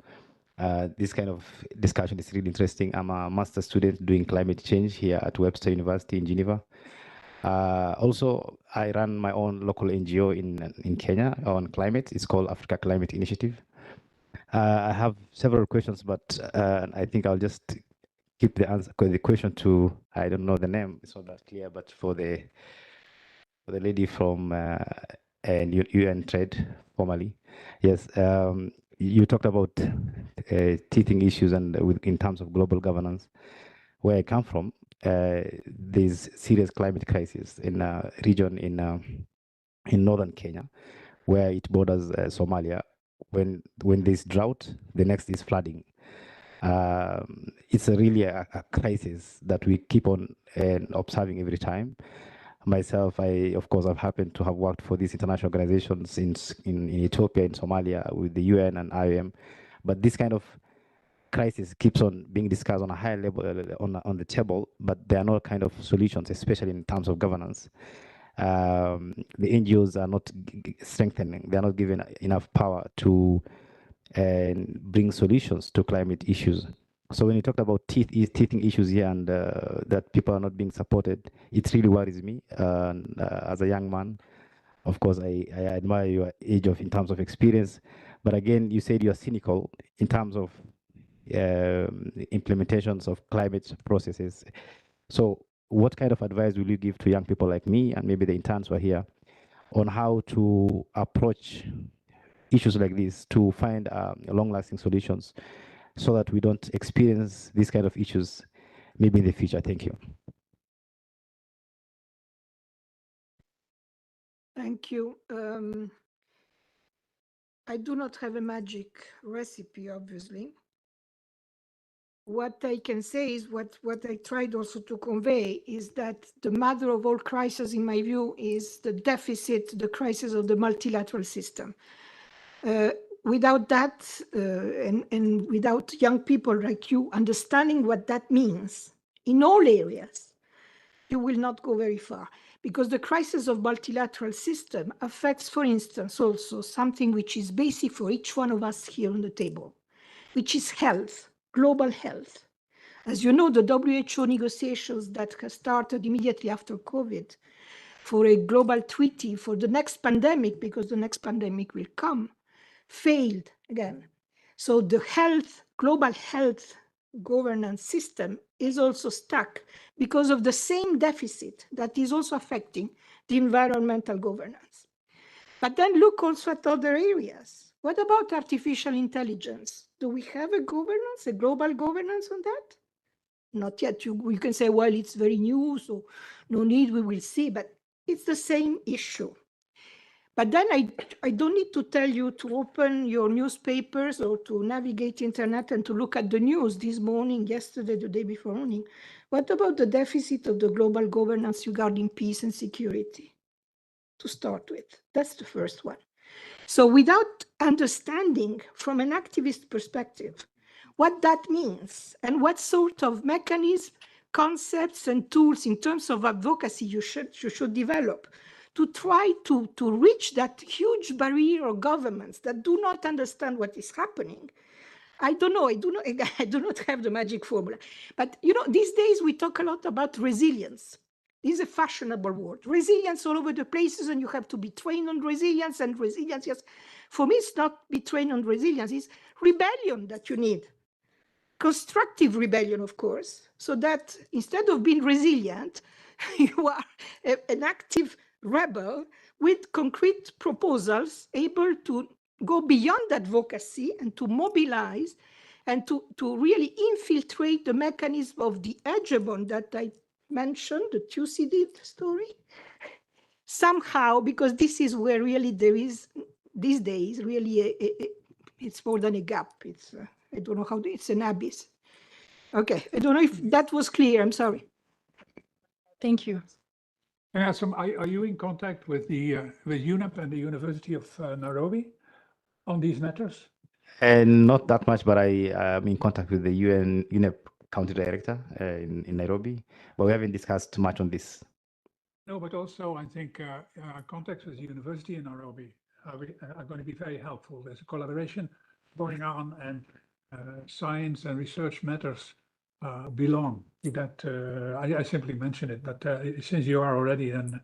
S10: This kind of discussion is really interesting. I'm a master's student doing climate change here at Webster University in Geneva. Also, I run my own local NGO in Kenya on climate. It's called Africa Climate Initiative. I have several questions, but I think I'll just keep the question to, I don't know the name, it's not that clear, but for the lady from and UN trade formally. Yes, you talked about teething issues and in terms of global governance. Where I come from, there's serious climate crisis in a region in northern Kenya, where it borders Somalia. When there's drought, the next is flooding. It's really a crisis that we keep on observing every time. Myself, of course, I've happened to have worked for these international organizations in Ethiopia, in Somalia, with the UN and IOM. But this kind of crisis keeps on being discussed on a higher level on the table, but there are no kind of solutions, especially in terms of governance. The NGOs are not strengthening; they are not given enough power to bring solutions to climate issues. So when you talked about teething issues here and that people are not being supported, it really worries me. As a young man, of course, I admire your age in terms of experience. But again, you said you're cynical in terms of implementations of climate processes. So what kind of advice will you give to young people like me and maybe the interns who are here on how to approach issues like this to find long-lasting solutions so that we don't experience these kind of issues maybe in the future? Thank you.
S7: Thank you. I do not have a magic recipe, obviously. What I can say is what I tried also to convey is that the mother of all crises, in my view, is the deficit, the crisis of the multilateral system. Without that, and without young people like you understanding what that means in all areas, you will not go very far. Because the crisis of multilateral system affects, for instance, also something which is basic for each one of us here on the table, which is health, global health. As you know, the WHO negotiations that have started immediately after COVID for a global treaty for the next pandemic, because the next pandemic will come, failed again. So the global health governance system is also stuck because of the same deficit that is also affecting the environmental governance. But then look also at other areas. What about artificial intelligence? Do we have a governance, a global governance on that? Not yet. You can say, well, it's very new, so no need, we will see, but it's the same issue. But then I don't need to tell you to open your newspapers or to navigate internet and to look at the news this morning, yesterday, the day before morning. What about the deficit of the global governance regarding peace and security? To start with, that's the first one. So without understanding from an activist perspective what that means and what sort of mechanisms, concepts, and tools in terms of advocacy you should develop to try to reach that huge barrier of governments that do not understand what is happening. I don't know. I do not have the magic formula. But these days we talk a lot about resilience. This is a fashionable word. Resilience all over the places, and you have to be trained on resilience. And resilience, yes, for me, it's not be trained on resilience. It's rebellion that you need. Constructive rebellion, of course, so that instead of being resilient, you are an active rebel with concrete proposals, able to go beyond advocacy and to mobilize and to really infiltrate the mechanism of the hegemon that I mentioned, the Thucydides story, somehow, because this is where really there is, these days, really, it's more than a gap. It's, I don't know how, it's an abyss. Okay, I don't know if that was clear, I'm sorry.
S2: Thank you.
S4: Are you in contact with with UNEP and the University of Nairobi on these matters?
S10: And not that much, but I am in contact with the UNEP country director in Nairobi, but we haven't discussed too much on this.
S4: No, but also I think contacts with the university in Nairobi are going to be very helpful. There's a collaboration going on, and science and research matters belong to that. I simply mention it, but since you are already, then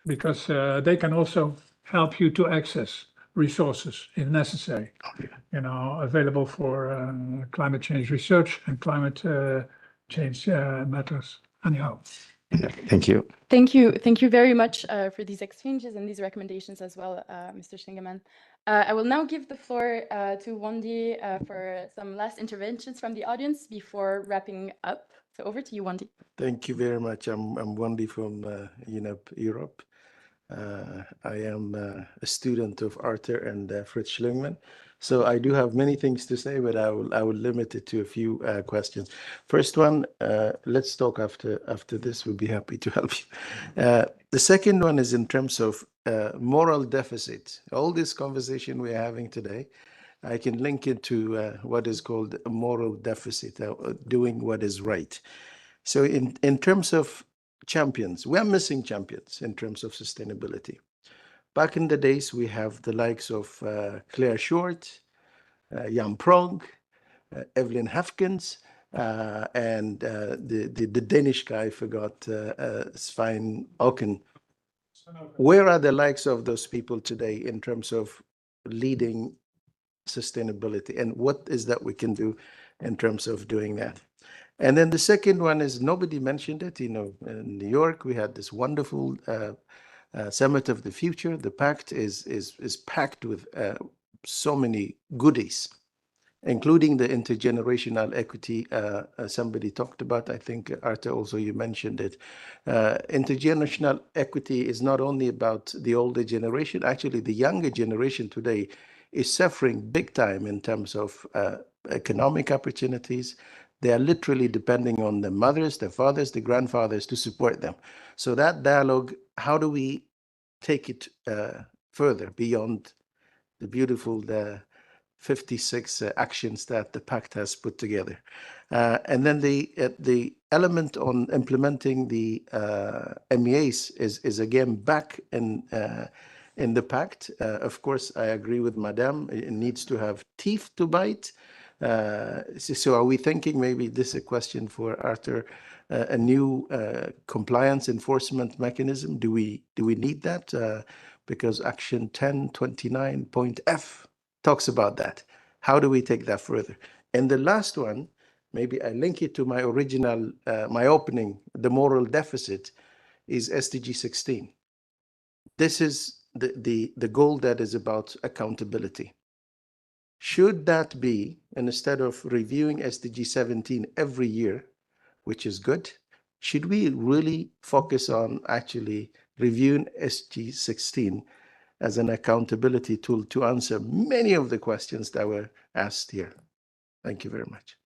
S4: because they can also help you to access resources if necessary, available for climate change research and climate change matters. Anyhow,
S10: Thank you.
S2: Thank you. Thank you very much for these exchanges and these recommendations as well, Mr. Shingeman. I will now give the floor to Wendy for some last interventions from the audience before wrapping up. So over to you, Wendy.
S11: Thank you very much. I'm Wendy from Europe. I am a student of Arthur and Fritz Schlingmann. So I do have many things to say, but I will limit it to a few questions. First one, let's talk after this. We'll be happy to help you. The second one is in terms of moral deficit. All this conversation we're having today, I can link it to what is called a moral deficit, doing what is right. So in terms of champions, we are missing champions in terms of sustainability. Back in the days, we have the likes of Claire Short, Jan Prong, Evelyn Hefkins, and the Danish guy, I forgot, Svein Auken. Where are the likes of those people today in terms of leading sustainability? And what is that we can do in terms of doing that? And then the second one is, nobody mentioned it, in New York, we had this wonderful Summit of the Future. The pact is packed with so many goodies, including the intergenerational equity somebody talked about. I think, Arthur, also you mentioned it. Intergenerational equity is not only about the older generation. Actually, the younger generation today is suffering big time in terms of economic opportunities. They are literally depending on their mothers, their fathers, their grandfathers to support them. So that dialogue, how do we take it further beyond the beautiful 56 actions that the pact has put together? And then the element on implementing the MEAs is again back in the pact. Of course, I agree with Madame, it needs to have teeth to bite. So are we thinking, maybe this is a question for Arthur, a new compliance enforcement mechanism? Do we need that? Because Action 1029.f talks about that. How do we take that further? And the last one, maybe I link it to my original, my opening, the moral deficit, is SDG 16. This is the goal that is about accountability. Should that be, instead of reviewing SDG 17 every year, which is good, should we really focus on actually reviewing SDG 16 as an accountability tool to answer many of the questions that were asked here? Thank you very much.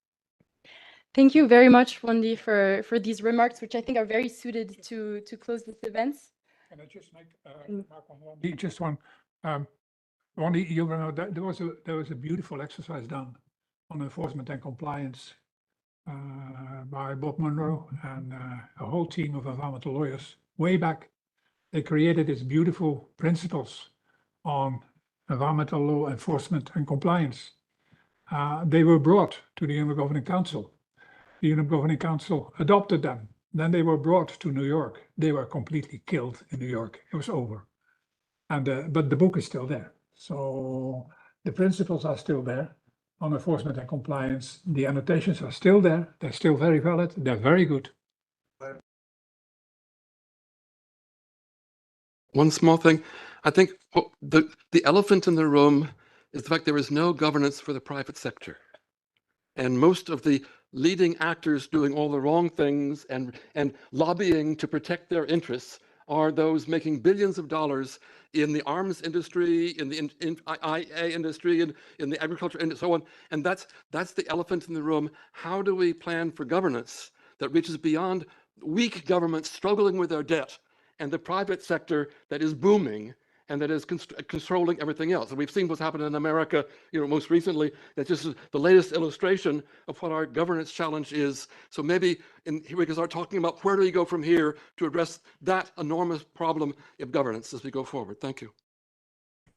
S2: Thank you very much, Wendy, for these remarks, which I think are very suited to close this event.
S4: Can I just make remark on Wendy? Just one. Wendy, you remember that there was a beautiful exercise done on enforcement and compliance by Bob Monroe and a whole team of environmental lawyers way back. They created these beautiful principles on environmental law enforcement and compliance. They were brought to the UN Governing Council. The UN Governing Council adopted them. Then they were brought to New York. They were completely killed in New York. It was over. And but the book is still there. So the principles are still there on enforcement and compliance. The annotations are still there. They're still very valid. They're very good.
S6: One small thing, I think the elephant in the room is the fact there is no governance for the private sector. And most of the leading actors doing all the wrong things and lobbying to protect their interests are those making billions of dollars in the arms industry, in the IA industry, in the agriculture and so on. And that's the elephant in the room. How do we plan for governance that reaches beyond weak governments struggling with their debt and the private sector that is booming and that is controlling everything else? And we've seen what's happened in America, most recently. That just is the latest illustration of what our governance challenge is. So maybe here we can start talking about where do we go from here to address that enormous problem of governance as we go forward. Thank you.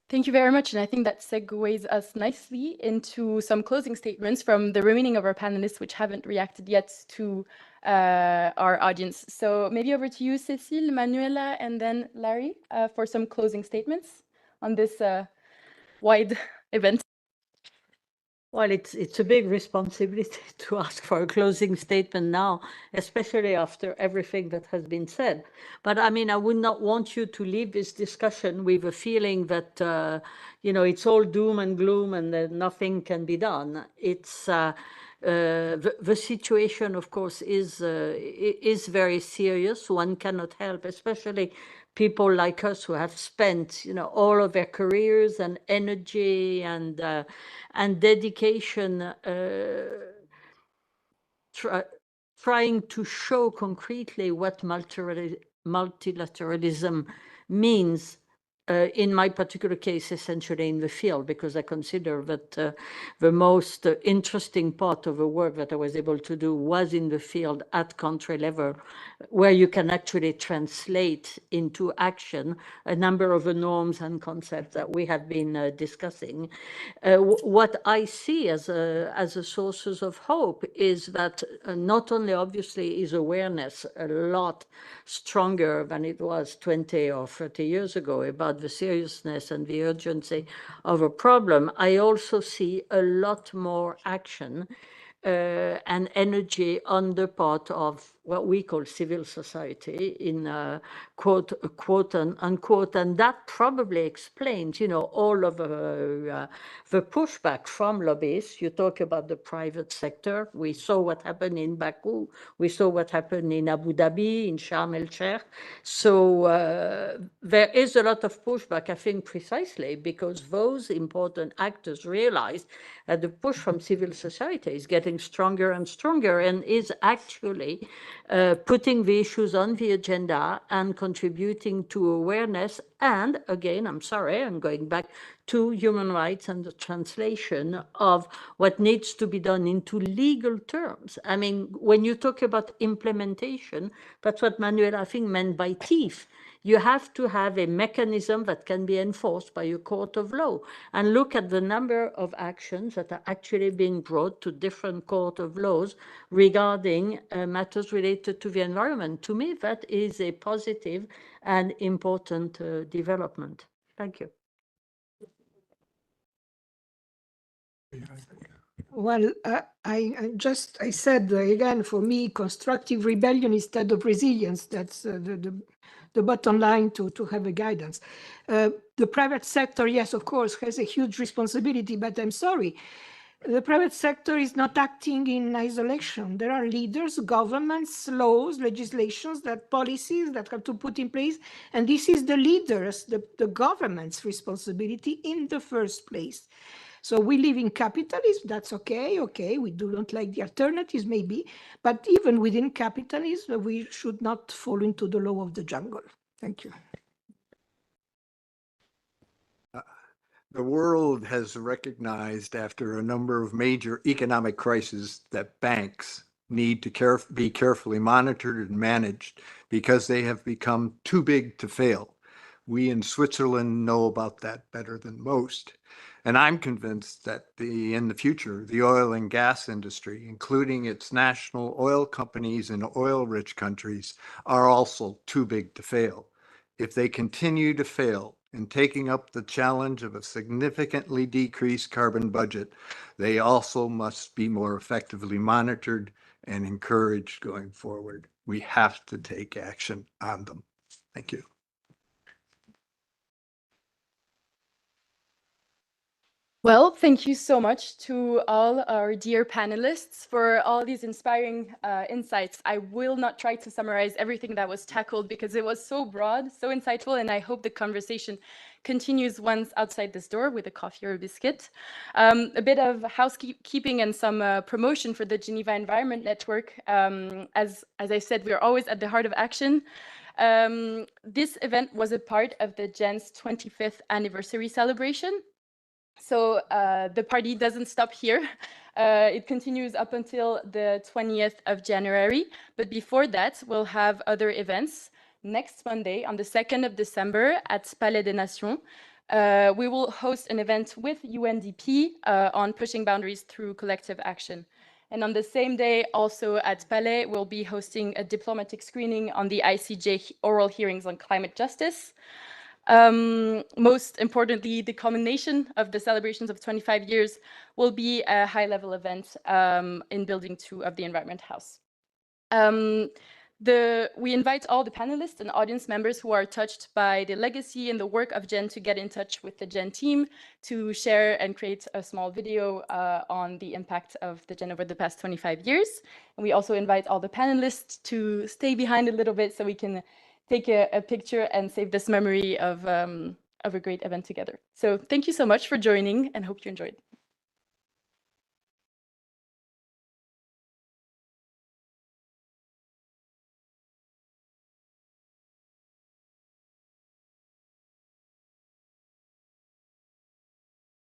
S2: Thank you very much. And I think that segues us nicely into some closing statements from the remaining of our panelists, which haven't reacted yet to our audience. So maybe over to you, Cécile, Manuela, and then Larry for some closing statements on this wide event.
S5: Well, it's a big responsibility to ask for a closing statement now, especially after everything that has been said. But I mean, I would not want you to leave this discussion with a feeling that, you know, it's all doom and gloom and that nothing can be done. It's the situation, of course, is very serious. One cannot help, especially people like us who have spent, you know, all of their careers and energy and dedication trying to show concretely what multilateralism means. In my particular case, essentially in the field, because I consider that the most interesting part of the work that I was able to do was in the field at country level, where you can actually translate into action a number of the norms and concepts that we have been discussing. What I see as a sources of hope is that not only obviously is awareness a lot stronger than it was 20 or 30 years ago about the seriousness and the urgency of a problem, I also see a lot more action and energy on the part of what we call civil society in quote unquote, and that probably explains, you know, all of the pushback from lobbyists. You talk about the private sector. We saw what happened in Baku. We saw what happened in Abu Dhabi, in Sharm el-Sheikh. So there is a lot of pushback, I think, precisely because those important actors realize that the push from civil society is getting stronger and stronger and is actually putting the issues on the agenda and contributing to awareness. And again, I'm sorry, I'm going back to human rights and the translation of what needs to be done into legal terms. I mean, when you talk about implementation, that's what Manuel, I think, meant by teeth. You have to have a mechanism that can be enforced by a court of law. And look at the number of actions that are actually being brought to different court of laws regarding matters related to the environment. To me, that is a positive and important development. Thank you.
S7: Well, I said again, for me, constructive rebellion instead of resilience. That's the bottom line to have a guidance. The private sector, yes, of course, has a huge responsibility, but I'm sorry. The private sector is not acting in isolation. There are leaders, governments, laws, legislations, that policies that have to put in place. And this is the leaders, the government's responsibility in the first place. So we live in capitalism, that's okay, we don't like the alternatives maybe, but even within capitalism, we should not fall into the law of the jungle. Thank you.
S8: The world has recognized after a number of major economic crises that banks need to be carefully monitored and managed because they have become too big to fail. We in Switzerland know about that better than most. And I'm convinced that in the future, the oil and gas industry, including its national oil companies in oil-rich countries, are also too big to fail. If they continue to fail in taking up the challenge of a significantly decreased carbon budget, they also must be more effectively monitored and encouraged going forward. We have to take action on them. Thank you.
S2: Well, thank you so much to all our dear panelists for all these inspiring insights. I will not try to summarize everything that was tackled because it was so broad, so insightful, and I hope the conversation continues once outside this door with a coffee or a biscuit. A bit of housekeeping and some promotion for the Geneva Environment Network. As I said, we are always at the heart of action. This event was a part of the GEN's 25th anniversary celebration. So the party doesn't stop here. It continues up until the 20th of January. But before that, we'll have other events. Next Monday, on the 2nd of December at Palais des Nations, we will host an event with UNDP on pushing boundaries through collective action. And on the same day, also at Palais, we'll be hosting a diplomatic screening on the ICJ oral hearings on climate justice. Most importantly, the culmination of the celebrations of 25 years will be a high-level event in Building 2 of the Environment House. We invite all the panelists and audience members who are touched by the legacy and the work of GEN to get in touch with the GEN team to share and create a small video on the impact of the GEN over the past 25 years. And we also invite all the panelists to stay behind a little bit so we can take a picture and save this memory of a great event together. So thank you so much for joining and hope you enjoyed.